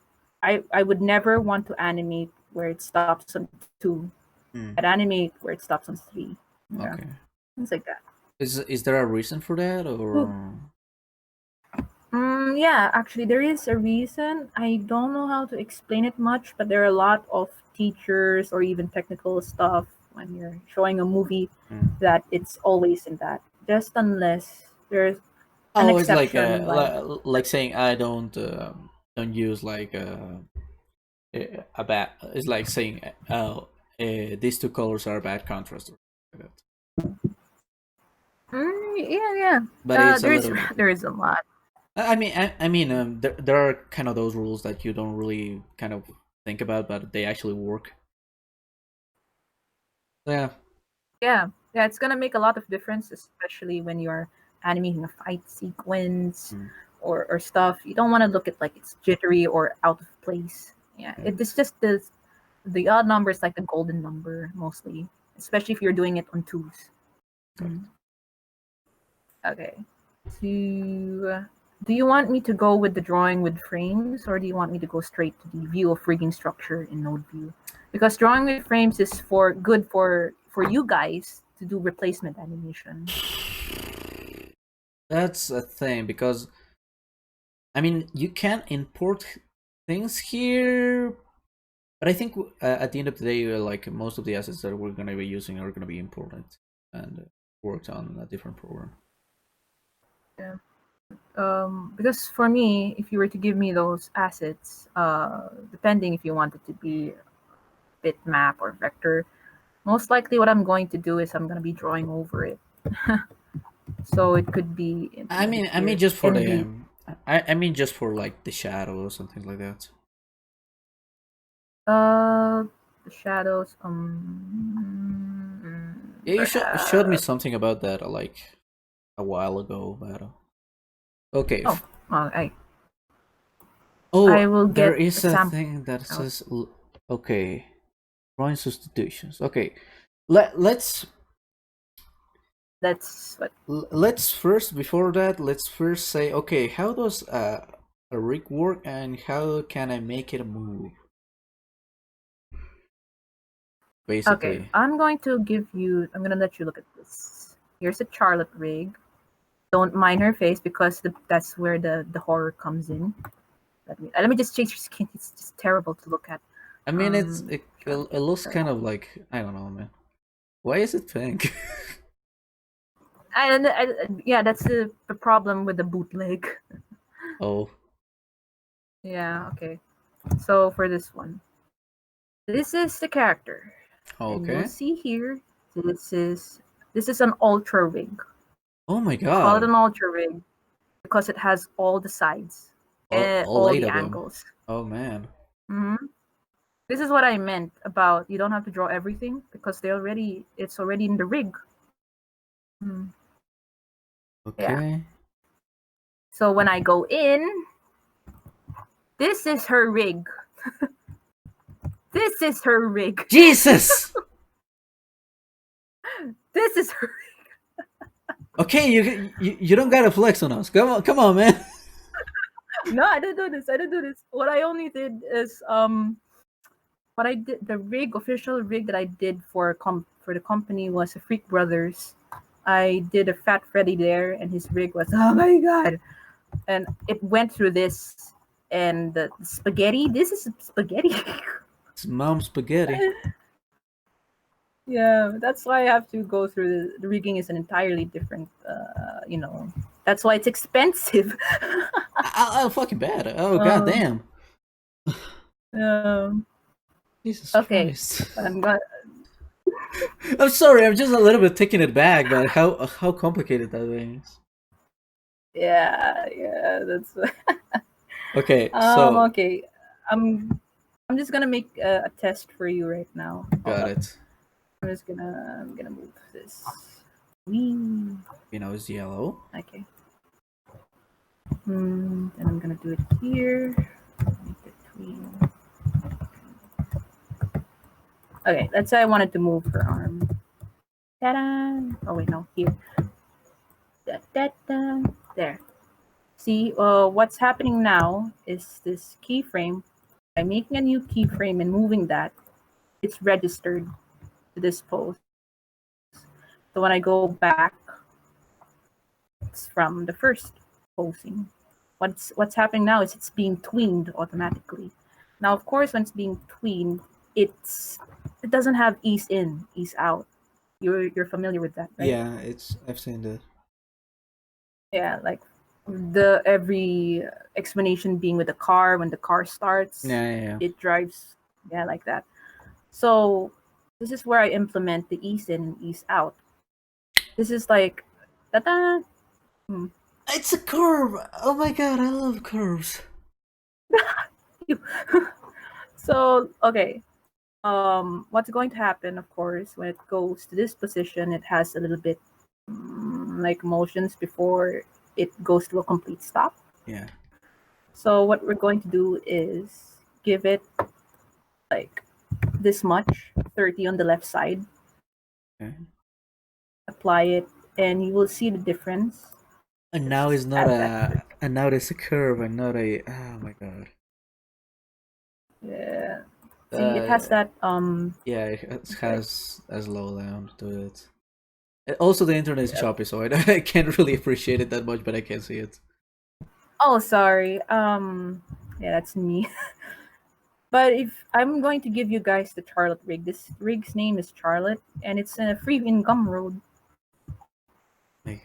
I would never want to animate where it stops on two. mm, I'd animate where it stops on three. Yeah, okay. things like that. Is there a reason for that Ooh. or? Yeah, actually, there is a reason. I don't know how to explain it much, but there are a lot of teachers or even technical stuff when you're showing a movie Mm. that it's always in that. Just unless there's an Oh, it's like exception, like like saying I don't use like a bad. It's like saying oh these two colors are a bad contrast. Or like that. yeah, yeah. But it's a There's little bit. there is a lot. I mean, there are kind of those rules that you don't really kind of think about, but they actually work. Yeah. Yeah, yeah. It's gonna make a lot of difference, especially when you're animating a fight sequence Mm, or stuff. You don't want to look at like it's jittery or out of place. Yeah, yeah. it's just the odd number is like the golden number mostly, especially if you're doing it on twos. Got it. Mm. Okay. To do you want me to go with the drawing with frames, or do you want me to go straight to the view of rigging structure in node view? Because drawing with frames is for good for you guys to do replacement animation. That's a thing because I mean you can import things here, but I think at the end of the day, like most of the assets that we're gonna be using are gonna be imported and worked on a different program. Yeah. Because for me, if you were to give me those assets, depending if you want it to be bitmap or vector, most likely what I'm going to do is I'm going to be drawing over it. So it could be maybe I mean here just for in the the I mean just for like the shadows and things like that. uh the shadows. Yeah, you showed me Perhaps. something about that like a while ago, but okay. Oh, well, I Oh, will there get is a example. thing that says okay, drawing substitutions. Okay, let's That's what. let's first before that let's first say okay, how does a rig work and how can I make it move? Okay, Basically, I'm going to give you. I'm gonna let you look at this. Here's a Charlotte rig. Don't mind her face because that's where the horror comes in. Let me just change her skin. It's just terrible to look at. I mean Charlotte, it looks Charlotte. kind of like I don't know, man. Why is it pink? Yeah, that's the problem with the bootleg. Oh, Yeah, okay. So for this one, this is the character, and you'll okay. see here. This is this is an ultra rig. Oh my I call it god, an ultra rig because it has all the sides and all all eight the of them. angles. Oh man. hmm This is what I meant about you don't have to draw everything because it's already in the rig. Mm, yeah. Okay. So when I go in, this is her rig. This is her rig. Jesus. This is her. Okay, you don't gotta flex on us. Come on, man. No, I didn't do this. I didn't do this. What I only did is what I did the rig official rig that I did for the company was a Freak Brothers. I did a Fat Freddy there, and his rig was oh my god, and it went through this and the spaghetti. This is spaghetti. It's mom spaghetti. Yeah, that's why I have to go through the rigging is an entirely different. That's why it's expensive. I'll fucking bet. Oh god um, damn. um, Jesus okay, Christ. I'm gonna. I'm sorry. I'm just a little bit taking it back, but how complicated that thing is. Yeah, yeah, that's. Okay, so Okay. I'm I'm just gonna make a test for you right now. Hold got up. it. I'm gonna move this. Wee. You know, it's yellow. Okay. And I'm gonna do it here. Between. Okay. Let's say I wanted to move her arm. Ta-da! Oh wait, no. Here. Da, da, da. There. See, what's happening now is this keyframe. By making a new keyframe and moving that, it's registered to this pose. So when I go back, it's from the first posing. What's happening now is it's being tweened automatically. Now, of course, when it's being tweened, it doesn't have ease in, ease out. You're familiar with that, right? Yeah, I've seen that. Yeah, like the every explanation being with the car, when the car starts, Yeah. it drives, yeah, like that. So this is where I implement the ease in and ease out. This is like, ta-da! Hmm. It's a curve. Oh my god, I love curves. So okay, what's going to happen, of course, when it goes to this position, it has a little bit like motions before it goes to a complete stop. Yeah. So what we're going to do is give it like this much, 30 on the left side, Okay. apply it, and you will see the difference. And now Just it's not add that a. 30. And now it's a curve and not a. Oh my god. Yeah. See, it has Uh, that yeah, like, has a slow down to it. Also, the internet is yeah. choppy, so I can't really appreciate it that much, but I can see it. Oh, sorry. Yeah, that's me. But if I'm going to give you guys the Charlotte rig, this rig's name is Charlotte, and it's a free income road. Like,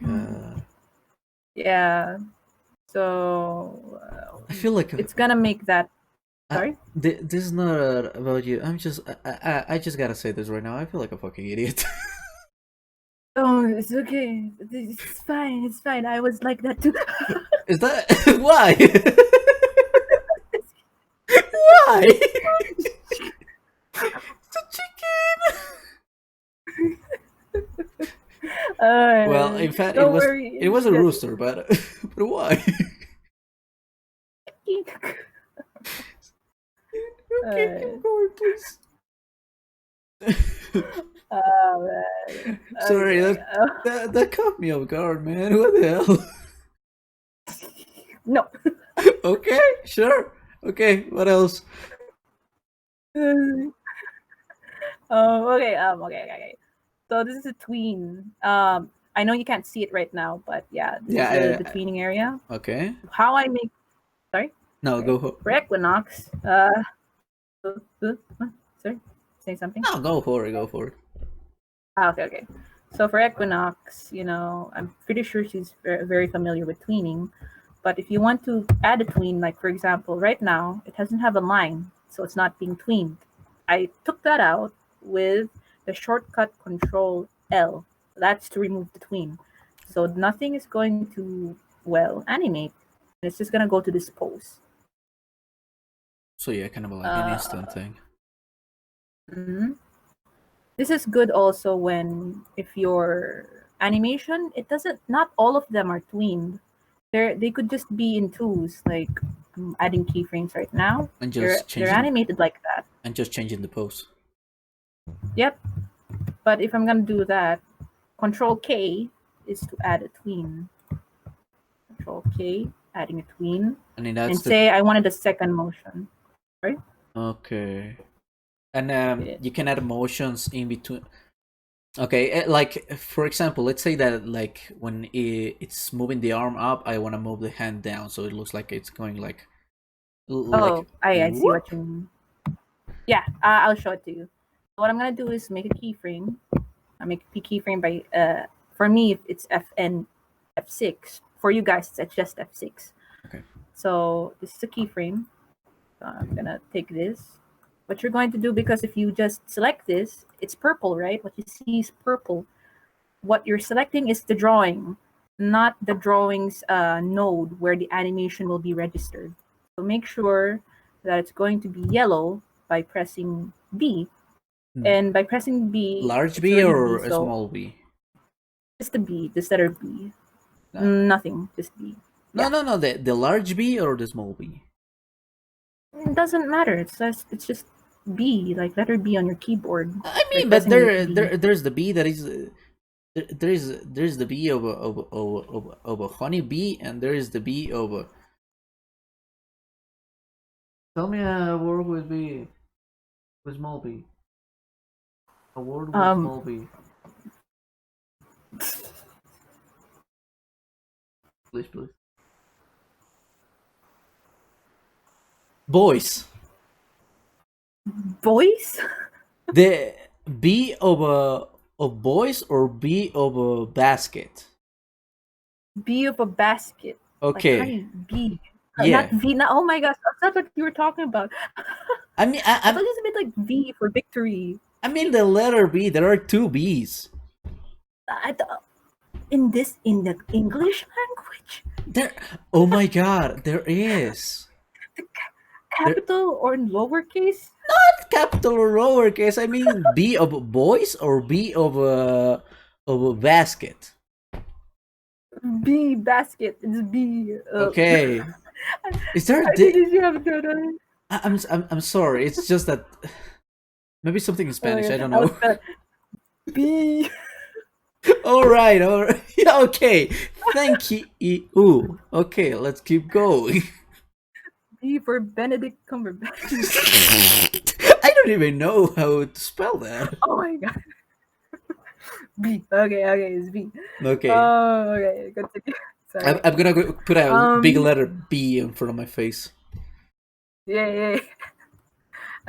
Yeah. So I feel like it's gonna make that. Sorry. this is not about you. I'm just I just gotta say this right now. I feel like a fucking idiot. Oh, it's okay. It's fine. It's fine. I was like that too. Is that why? Why? It's a chicken. Well, in fact, Don't worry. it was It's a just. rooster, but but why? Okay, Uh, keep going, please. man. Sorry, Okay. that caught me off guard, man. What the hell? No. Okay, sure. Okay, what else? Okay. Okay. So this is a tween. I know you can't see it right now, but yeah, this is Yeah, the tweening area. okay. How I make. Sorry. No, Okay. go. For equinox. Sorry. Say something. No, go for it. Go for it. Okay. So for equinox, I'm pretty sure she's very, very familiar with tweening. But if you want to add a tween, like for example, right now it doesn't have a line, so it's not being tweened. I took that out with the shortcut Control L. That's to remove the tween. So nothing is going to animate. It's just gonna go to this pose. So yeah, kind of like an instant Uh, thing. mhm. This is good also when if your animation, it doesn't, not all of them are tweened. They could just be in twos, like I'm adding keyframes right now. And They're just they're changing animated like that. and just changing the pose. Yep. But if I'm gonna do that, Control K is to add a tween. Control K, adding a tween, And then and that's the say I wanted a second motion. Right? okay. And Yeah. you can add motions in between. Okay, like for example, let's say that like when it's moving the arm up, I want to move the hand down, so it looks like it's going like Oh, I see whoop. what you mean. Yeah, I'll show it to you. What I'm gonna do is make a keyframe. I make a keyframe by for me it's Fn F6. For you guys it's just F6. Okay. So this is a keyframe. So I'm gonna take this. What you're going to do, because if you just select this, it's purple, right? What you see is purple. What you're selecting is the drawing, not the drawing's node where the animation will be registered. So make sure that it's going to be yellow by pressing B. And by pressing B, Large it's B already B. or a So small B? just the B, the letter B. No, Nothing, just B. no, Yeah, no, no. The large B or the small B? it doesn't matter. It's just B, like letter B on your keyboard I by mean, but pressing B. there's the B that is there's the B of a honey bee, and there is the B of a. Tell me a word with B with small B. A word with Um, small B. Please, please. Boys. Voice? The B of boys or B of a basket? B of a basket. Like, how do Okay. you B? Not Yeah. V. Not, oh my gosh, that's what you were talking about. I mean, I thought it was a bit like V for victory. I mean the letter B. There are two B's. I th- in the English language, There. Oh my God. There is. the There. capital or in lowercase. Not capital or lowercase. I mean B of boys or B of a basket. B basket. It's B. Okay. Is there a I di- did you have that? I'm sorry. It's just that maybe something in Oh my Spanish. I god, don't I was know. bad. B. All right. All right. Yeah, okay. Thank you. Ooh. Okay. Let's keep going. B for Benedict Cumberbatch. I don't even know how to spell that. Oh my god. B. Okay, okay, it's B. Okay. Oh, okay, continue. Sorry. I'm gonna put a big Um. letter B in front of my face. Yeah, yeah.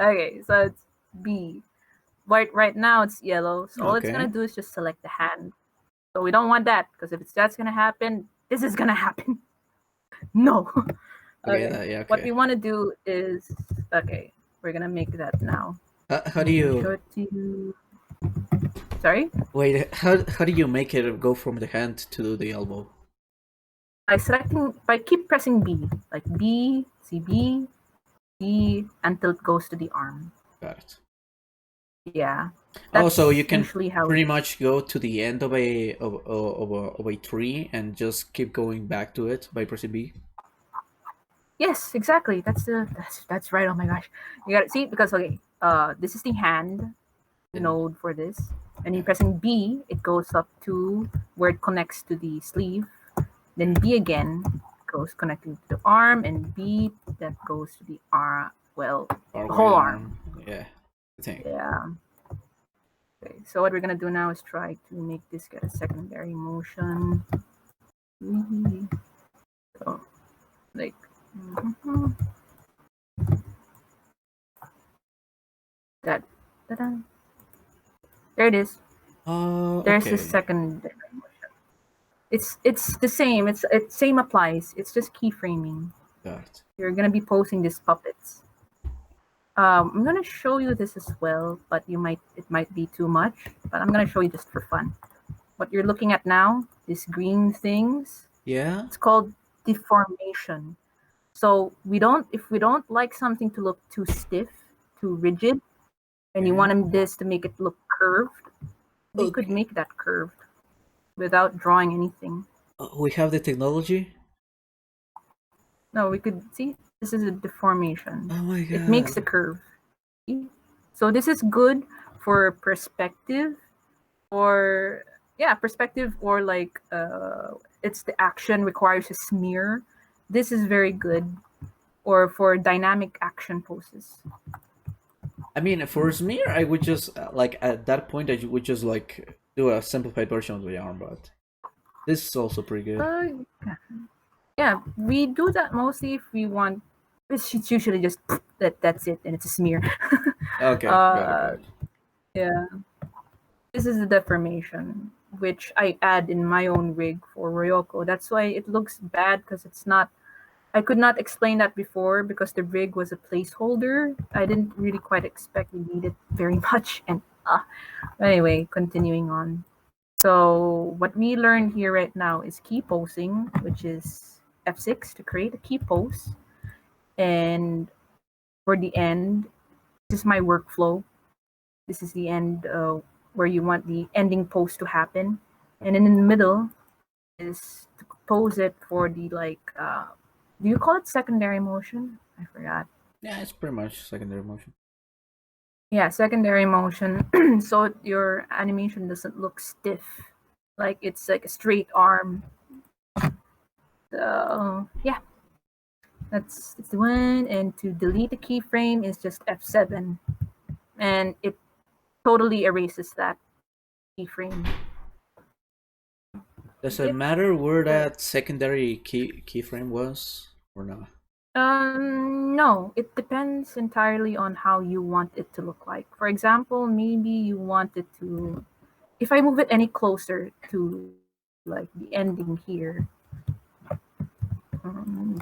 Okay, so it's B. Right now it's yellow, so all it's gonna Okay. do is just select the hand. So we don't want that because if it's that's gonna happen, this is gonna happen. No. Okay. Okay. Yeah. What we Okay. want to do is okay. We're gonna make that now. How Let do me show you it to you. Sorry. wait? How do you make it go from the hand to the elbow? By keep pressing B, like B, C B, B until it goes to the arm. Got it. Yeah, Oh, so you that's can usually how it pretty is. much go to the end of a tree and just keep going back to it by pressing B. Yes, exactly. That's right. Oh my gosh, you got to see because okay, this is the hand And node for this, and in yeah. pressing B, it goes up to where it connects to the sleeve. Then B again goes connecting to the arm, and B that goes to the arm. Well, Far the away whole arm. arm. Yeah. I think. Yeah. Okay. So what we're gonna do now is try to make this get a secondary motion. So like. Mhm. That. Ta-da. There it is. There's the Okay. second. It's the same. It's same applies. It's just keyframing. Got it. You're gonna be posing these puppets. I'm gonna show you this as well, but it might be too much. But I'm gonna show you just for fun. What you're looking at now, these green things, Yeah. it's called deformation. So if we don't like something to look too stiff, too rigid, and you Okay. want this to make it look curved, we could Okay. make that curved without drawing anything. We have the technology. No, we could see this is a deformation. Oh my It makes the god. curve. See? So this is good for perspective or yeah, perspective or like it's the action requires a smear. This is very good or for dynamic action poses. I mean, for smear, I would just like at that point, I would just like do a simplified version of the arm, but this is also pretty good. Uh, yeah, we do that mostly if we want. It's usually just that's it, and it's a smear. Okay, got it, got uh, it. yeah, this is the deformation which I add in my own rig for Ryoko. That's why it looks bad because it's not. I could not explain that before because the rig was a placeholder. I didn't really quite expect we needed very much, and anyway, continuing on. So what we learned here right now is key posing, which is F6 to create a key pose. And for the end, this is my workflow. This is the end where you want the ending pose to happen. And then in the middle is to pose it for the like, do you call it secondary motion? I forgot. Yeah, it's pretty much secondary motion. Yeah, secondary motion. So your animation doesn't look stiff, like it's like a straight arm. So yeah, that's the one. And to delete the keyframe is just F7, and it totally erases that keyframe. Does it Yep. matter where So that secondary keyframe was or not? No, it depends entirely on how you want it to look like. For example, maybe you want it to, if I move it any closer to like the ending here, um,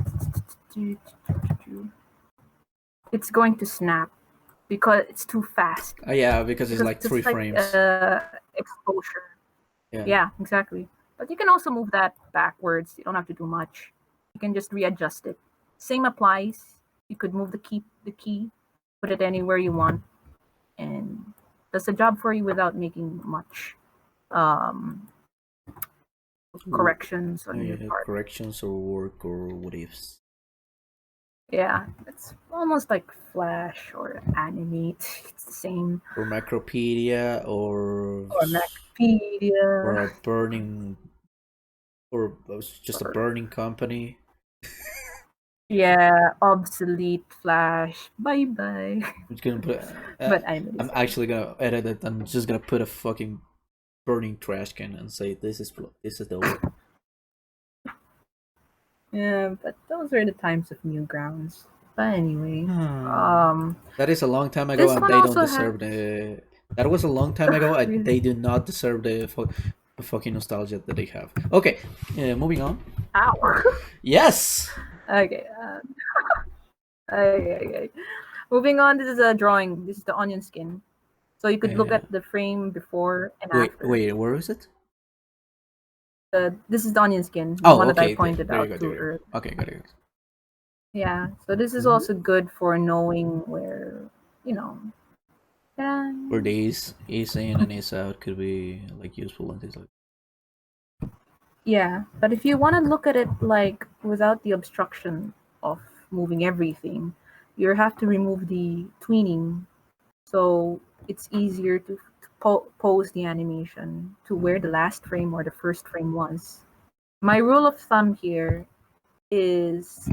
it's going to snap because it's too fast. Yeah, because it's Because like it's just three like frames. exposure. Yeah. Yeah, exactly. But you can also move that backwards. You don't have to do much. You can just readjust it. Same applies. You could move the key, put it anywhere you want, and does the job for you without making much um, corrections on your Yeah, part. corrections or work or what ifs. Yeah, it's almost like Flash or Animate. It's the same. Or Macropedia Or or Macpedia. a burning or just a Or burning company. yeah, obsolete Flash. Bye bye. I'm just gonna put. But I'm the I'm same. actually gonna edit it. I'm just gonna put a fucking burning trash can and say this is the old. Yeah, but those are the times of Newgrounds. But anyway, Hmm. um, That is a long time ago, this and one they don't also has deserve the. That was a long time ago, and really. they do not deserve the fucking nostalgia that they have. Okay, moving on. Ow. Yes. Okay. Okay. Okay. Moving on. This is a drawing. This is the onion skin. So you could look Uh, at the frame before and wait, after. wait. Where is it? This is the onion skin, the Oh, one that I okay. pointed There you out go. There to you earlier. go. Okay, got it. Yeah. So this is Mm-hmm. also good for knowing where, you know. Yeah. Where the is in and is out could be like useful and things like. Yeah, but if you want to look at it like without the obstruction of moving everything, you have to remove the tweening, so it's easier to pose the animation to where the last frame or the first frame was. My rule of thumb here is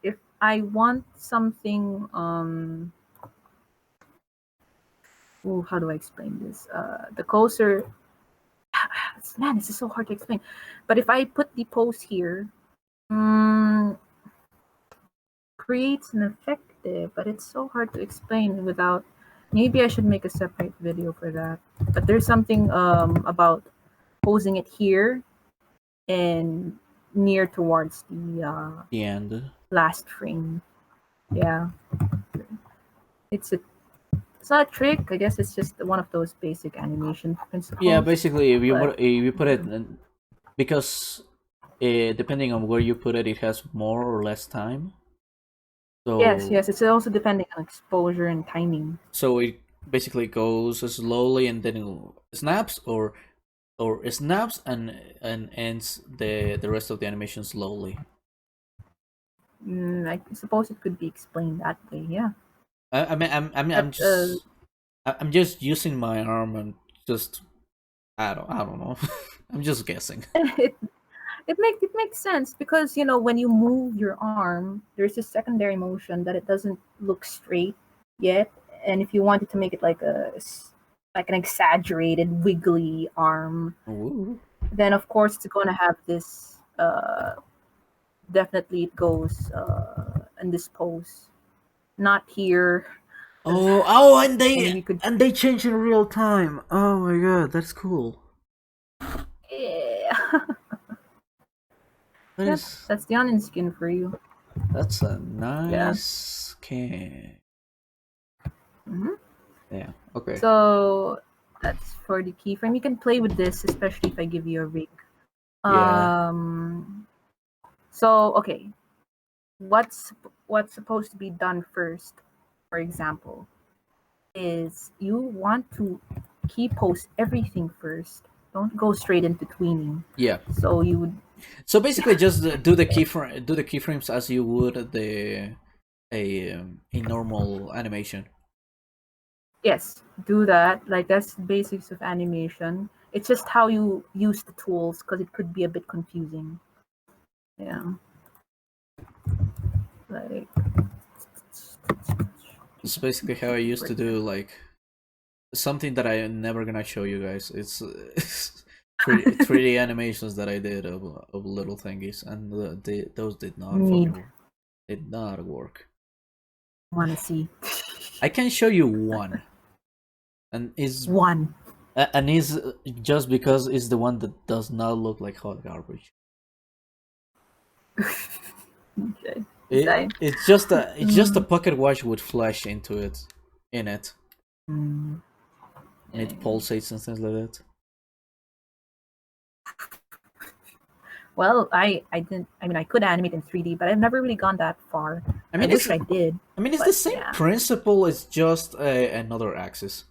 if I want something, ooh, how do I explain this? The closer, man, this is so hard to explain. But if I put the pose here, mm, creates an effect there, but it's so hard to explain without. Maybe I should make a separate video for that. But there's something about posing it here and near towards the The end. last frame. Yeah, it's a it's not a trick. I guess it's just one of those basic animation Yeah, principles. basically, But if you put it because depending on where you put it, it has more or less time. yes, So yes, it's also depending on exposure and timing. it basically goes slowly and then it snaps or it snaps and ends the rest of the animation slowly. I suppose it could be explained that way. Yeah, I'm but just I'm just using my arm and just I don't know. I'm just guessing. it it makes sense because when you move your arm, there's a secondary motion that it doesn't look straight yet, and if you wanted to make it like like an exaggerated wiggly arm, Ooh. then of course it's going to have this definitely it goes in this pose, not here. Oh, And you could and they change in real time. Oh my god, that's cool. yeah. That Yep, is that's the onion skin for you. that's a Yeah. nice can. hmm Yeah. Okay. So that's for the keyframe. You can play with this, especially if I give you a rig. Yeah. Um. So okay, what's what's supposed to be done first? For example, is you want to key post everything first. Don't go straight into tweening. Yeah. So you would So basically, just do the keyframes as you would a normal animation. yes do that. Like that's the basics of animation. It's just how you use the tools because it could be a bit confusing. Yeah. Like It's basically how I used to do like something that I'm never gonna show you guys. It's 3D animations that I did of little thingies, and those did not fucking need work. Did not work. Want to see I can show you one, and one? is just because it's the one that does not look like hot garbage. Okay. Design. It's just a pocket watch with flash in it, Mm, and yeah. it pulsates and things like that. Well, I didn't. I mean, I could animate in 3D, but I've never really gone that far. I I mean, wish I did, it's the but same yeah. principle. It's just another axis.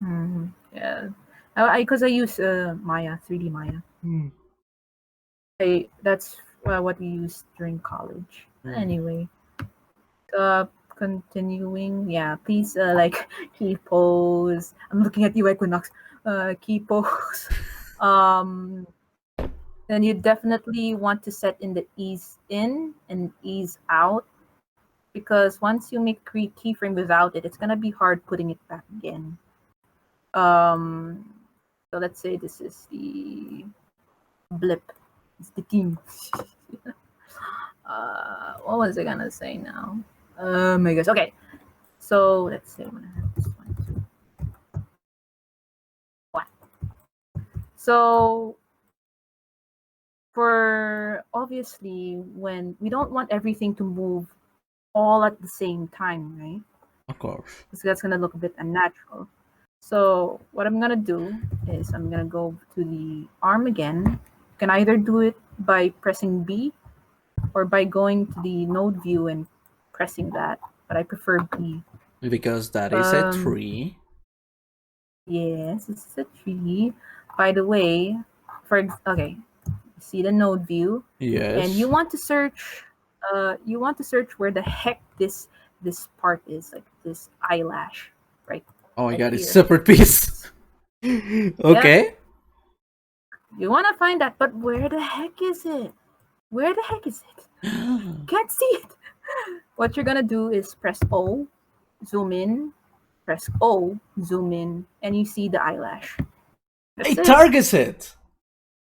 Yeah. I because I use Maya 3D Maya. Hmm. That's what we used during college. Hmm. Anyway, uh, continuing. Yeah, please like key pose. I'm looking at you, Equinox. Key pose. Um, then you definitely want to set in the ease in and ease out because once you make keyframe without it, it's gonna be hard putting it back again. Um, so let's say this is the blip. It's the team. What was I gonna say now? Oh my gosh. Okay. So let's say I'm gonna have this one too. What? So for obviously when we don't want everything to move all at the same time, right? Of course. Because that's gonna look a bit unnatural. So what I'm gonna do is I'm gonna go to the arm again. You can either do it by pressing B or by going to the node view and pressing that, but I prefer B. Because that is a Um, tree. yes, it's a tree. By the way, okay, see the node view, and Yes. you want to search where the heck this part is, like this eyelash, right, Oh my right god, it's here. separate piece. Yep, Okay. you want to find that, but where the heck is it? Where the heck is it? Can't see it. What you're gonna do is press O, zoom in, press O, zoom in, and you see the eyelash. That's It it. targets it.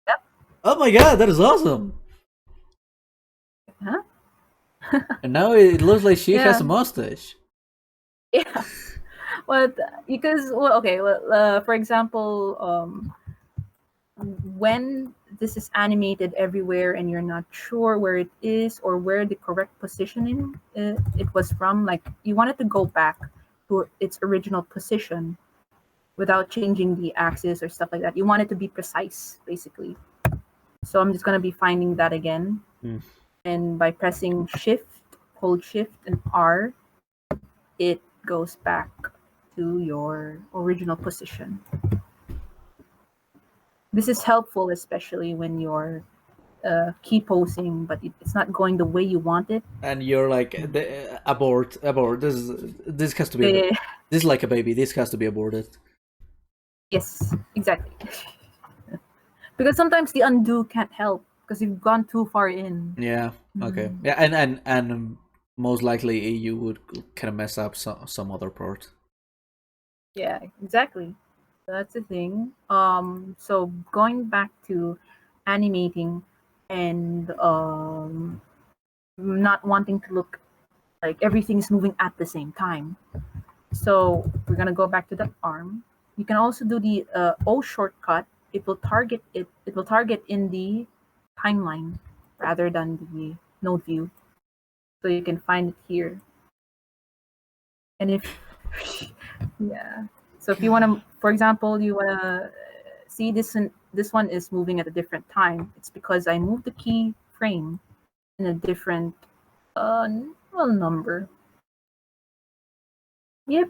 Yep. Oh my god, that is awesome. Huh? And now it looks like she has Yeah. a mustache. Yeah. Well, because well, okay. Well, for example, when this is animated everywhere and you're not sure where it is or where the correct positioning it was from, like you want it to go back to its original position without changing the axis or stuff like that. You want it to be precise, basically. So I'm just gonna be finding that again, Hmm. and by pressing Shift, hold Shift and R, it goes back to your original position. This is helpful, especially when you're key posing, but it's not going the way you want it. And you're like, abort, abort. This has to be Eh, this is like a baby. This has to be aborted. yes, exactly. Because sometimes the undo can't help because you've gone too far in. Yeah. Okay. Mm, Yeah. And most likely you would kind of mess up some other part. yeah, exactly. That's the thing. So going back to animating and not wanting to look like everything's moving at the same time. So we're gonna go back to the arm. You can also do the O shortcut. It will target it. It will target in the timeline rather than the node view. So you can find it here. And if yeah, so if you want to, for example, you want to see this one is moving at a different time. It's because I moved the key frame in a different well number. Yep.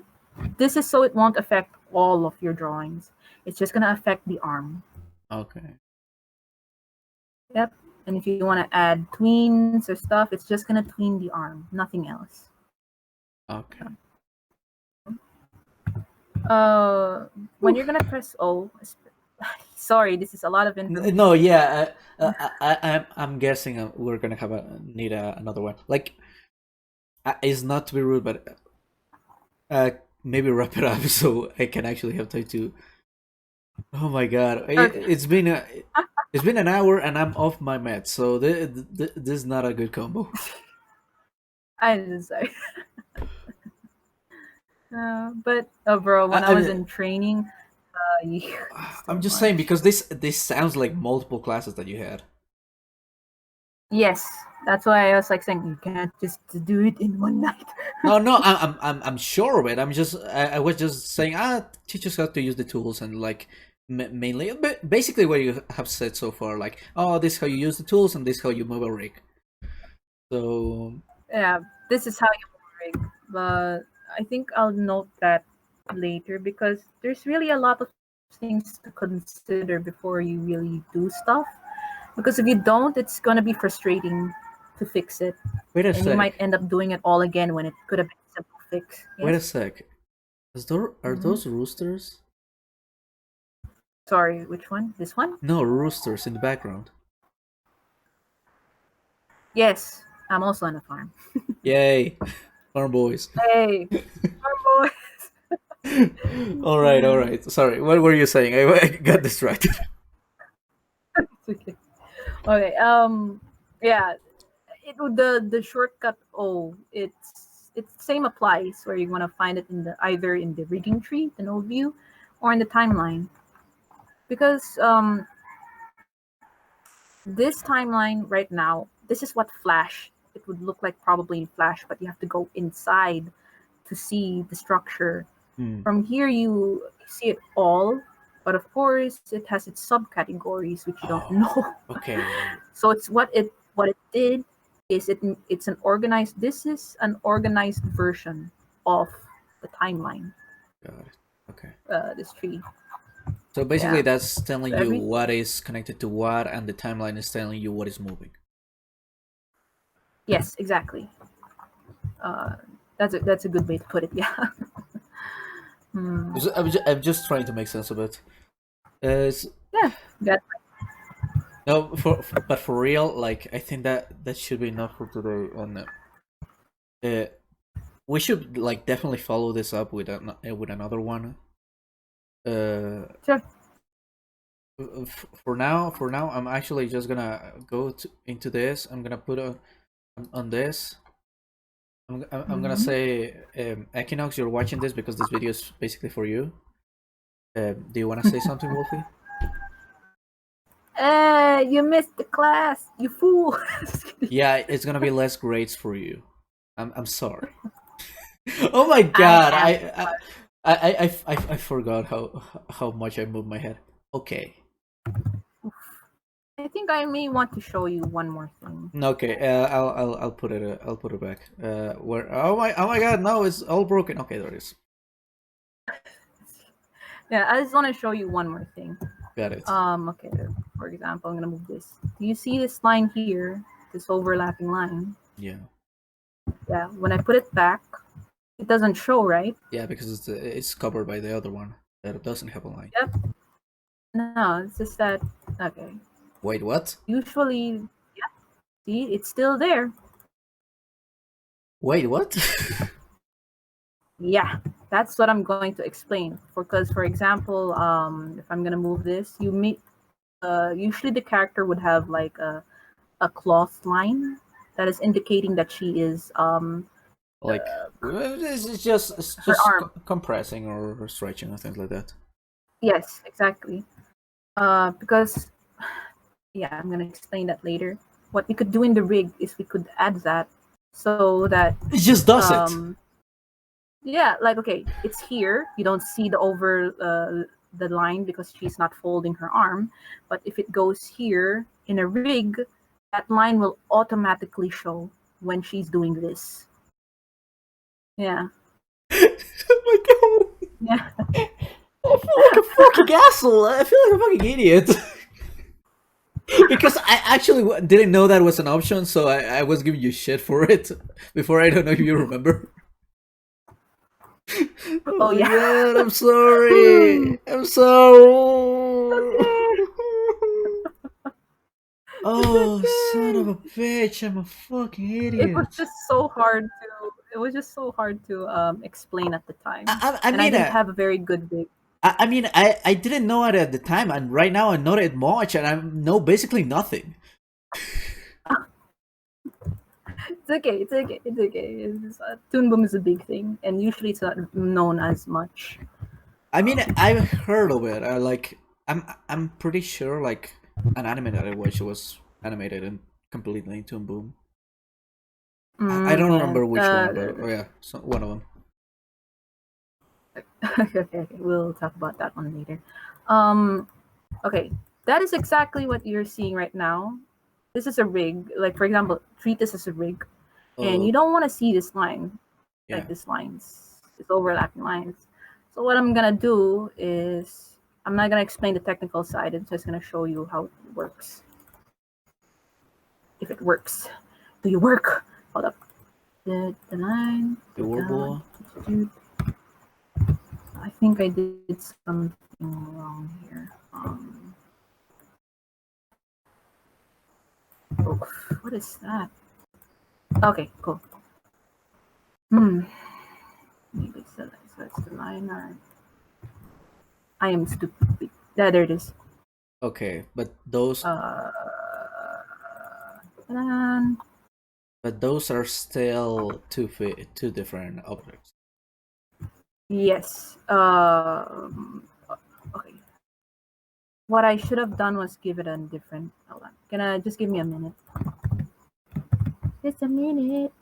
This is so it won't affect all of your drawings. It's just gonna affect the arm. Okay. Yep. And if you want to add tweens or stuff, it's just gonna tween the arm, nothing else. Okay. When you're gonna press O, sorry, this is a lot of No, information. yeah, I'm guessing we're gonna have need another one. Like, it's not to be rude, but uh, maybe wrap it up so I can actually have time to. Oh my god, Okay. it's been It's been an hour and I'm off my meds, so this is not a good combo. I'm just sorry. But bro, when I was I, in training, yeah, it's I'm too just saying much. because this sounds like multiple classes that you had. Yes, that's why I was like saying you can't just do it in one night. No, no, I'm sure of it. I was just saying, teach us how to use the tools and like mainly, basically what you have said so far, like, oh, this is how you use the tools and this is how you move a rig. So Yeah, this is how you rig. But I think I'll note that later because there's really a lot of things to consider before you really do stuff. Because if you don't, it's gonna be frustrating to fix it, wait a and you might sec, end up doing it all again when it could have been a simple fix. wait a Yes. sec. Are Hmm. those roosters? Sorry, which one? This one? No, roosters in the background. Yes, I'm also on a farm. Yay, farm boys. Hey, farm boy. All right, all Yeah, right. Sorry, what were you saying? I got distracted. it's okay. Okay. Yeah. The shortcut. Oh, it's same applies where you want to find it in the either in the rigging tree, the node view, or in the timeline because this timeline right now, this is what Flash. It would look like probably in Flash, but you have to go inside to see the structure. Hmm. From here, you see it all, but of course, it has its subcategories which you don't Oh, know. okay. So it's what it did is it's an organized. This is an organized version of the timeline. Got it. Okay. This tree, So basically, yeah. that's telling So you every what is connected to what, and the timeline is telling you what is moving. yes, exactly. Uh, that's a good way to put it. Yeah. Hmm. I'm just trying to make sense of it. S- Yeah. That no, but for real, like I think that should be enough for today, and uh, we should like definitely follow this up with with another one. Uh, sure. for now, I'm actually just gonna go into this. I'm gonna put on this. I'm gonna Hmm. say, Equinox, you're watching this because this video is basically for you. Do you want to say something, Wolfie? You missed the class, you fool. Just kidding. Yeah, it's gonna be less grades for you. I'm sorry. Oh my I god, am. I forgot how much I moved my head. Okay, I think I may want to show you one more thing. okay, I'll put it back. Where? Oh my god, no, it's all broken. Okay, there it is. Yeah, I just want to show you one more thing. Got it. Okay. For example, I'm gonna move this. Do you see this line here? This overlapping line. Yeah, Yeah. When I put it back, it doesn't show, right? yeah, because it's covered by the other one that doesn't have a line. Yep. No, it's just that. Okay. Wait, what? Usually, yeah. See, it's still there. Wait, what? Yeah, that's what I'm going to explain. Because, for example, if I'm gonna move this, you meet. Usually the character would have like a cloth line that is indicating that she is Like, it's her just arm. compressing or stretching or things like that. Yes, exactly. Because yeah, I'm gonna explain that later. What we could do in the rig is we could add that so that It just does it. um yeah, like okay, it's here. You don't see the line because she's not folding her arm, but if it goes here in a rig, that line will automatically show when she's doing this. Yeah. Oh my god. Yeah. I feel like a fucking asshole. I feel like a fucking idiot. Because I actually didn't know that was an option, so I was giving you shit for it before. I don't know if you remember. Oh Oh my yeah. god, I'm sorry. I'm sorry. Okay. It's Oh, son of okay. a bitch, I'm a fucking It was idiot. just so hard to explain at the time. I And I mean, didn't have a very good rig. I mean, I didn't know it at the time, and right now I know it much, and I know basically nothing. It's okay. It's okay. It's okay. Toon Boom is a big thing, and usually it's not known as much. I mean, I've heard of it. I'm pretty sure like an anime that I watched was animated and completely in Toon Boom. I don't Yeah. remember which one, but oh yeah, so one of them. Okay. We'll talk about that one later. Um. Okay. That is exactly what you're seeing right now. This is a rig. Like for example, treat this as a rig, and Oh you don't want to see this line, yeah. like this lines, this overlapping lines. So what I'm gonna do is I'm not gonna explain the technical side. I'm just gonna show you how it works. If it works, do you work? Hold up. The line. The Warble. I think I did something wrong here. Oh, what is that? Okay, cool. Maybe so that's the line. Or I am stupid. Yeah, there it is. Okay, but those Uh, ta-da. but those are still two different objects. Yes. Okay. What I should have done was give it a different. Hold on. Can I just give me a minute? Just a minute.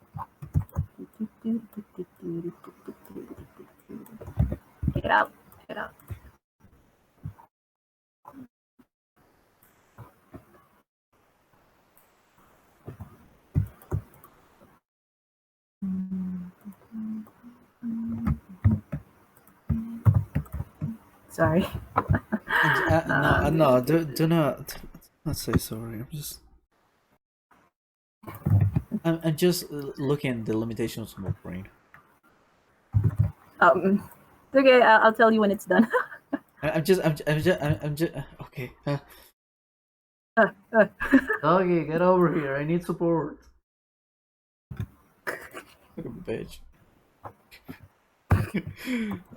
Get out. Get out. Sorry. No, do not say sorry. I'm just looking at the limitations of my brain. It's okay. I'll tell you when it's done. I'm just okay. Uh, uh. Doggy, get over here. I need support. Like a bitch.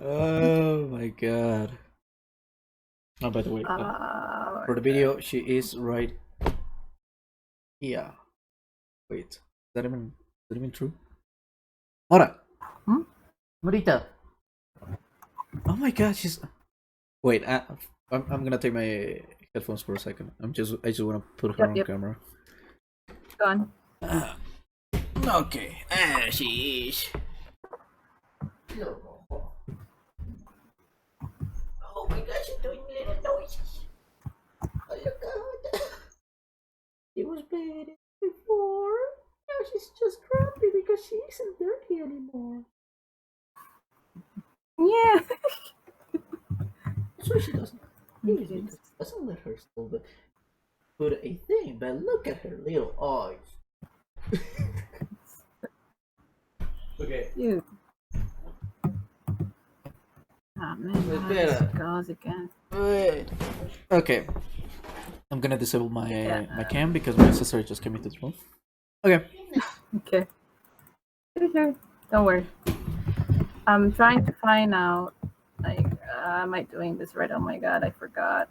Oh my god. Oh, by the way, for the video, she is right. Yeah. Wait, is that even true? Mora, Hmm? Morita. Oh my god, she's. Wait, I'm gonna take my headphones for a second. I just wanna put her Yep, on yep. camera. Go on. Okay, she is. Oh my god, she's doing little noises. Oh look out. She was bad before. Now she's just grumpy because she isn't dirty anymore. Yeah. That's why she doesn't. It is Okay. because it doesn't let her still put a thing, but look at her little eyes. Okay. Dude. Oh man, Espera. goes again. Wait. Okay. I'm gonna disable Yeah. my cam because my sister just came into the room. Okay. Okay. Sure. Don't worry. I'm trying to find out. Like, am I doing this right? Oh my god, I forgot.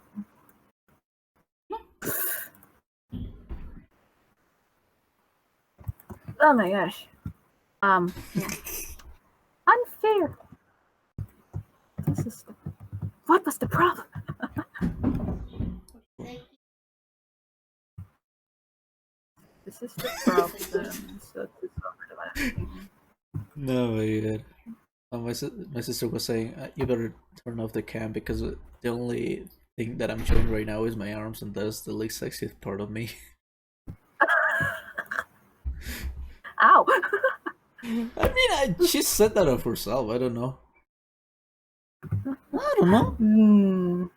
Oh my gosh. Yeah. Unfair. This is. What was the problem? This is the problem. So this is over the last thing. No, my god. My sister was saying you better turn off the cam because the only thing that I'm showing right now is my arms, and that's the least sexiest part of me. Ow. She said that of herself. I don't know. I don't know.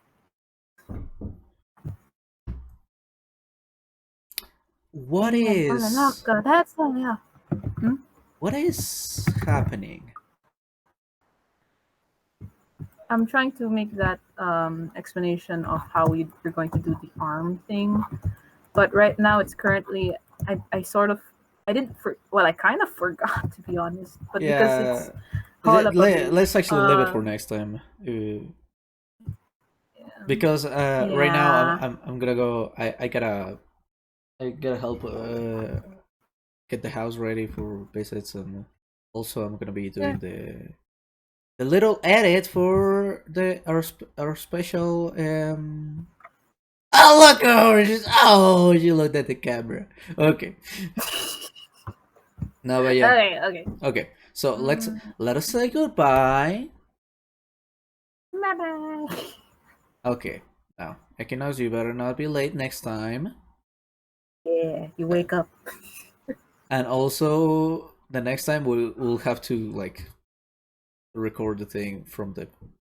What is That's yeah. what is happening? I'm trying to make that explanation of how we're going to do the arm thing, but right now it's currently I sort of I didn't well I kind of forgot to be honest, but because Yeah. it's called up a base. Let's actually leave it for next time. because right now Yeah. I'm gonna go. I gotta help get the house ready for visits, and also I'm gonna be Yeah. doing the little edit for the our special. Oh look, oh, you looked at the camera. Okay, no, but yeah. Okay. Okay. Okay, so Mm, let us say goodbye. bye bye. Okay, now Equinox, you better not be late next time. Yeah. You Uh, wake up. and also the next time we'll have to like record the thing from the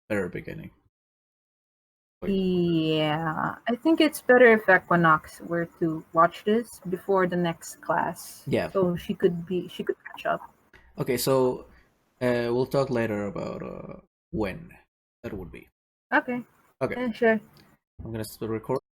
very beginning. Wait, Yeah, I think it's better if Equinox were to watch this before the next class, yeah. so she could catch up. Okay, so we'll talk later about when that would be. Okay, Okay, yeah, sure. I'm gonna record.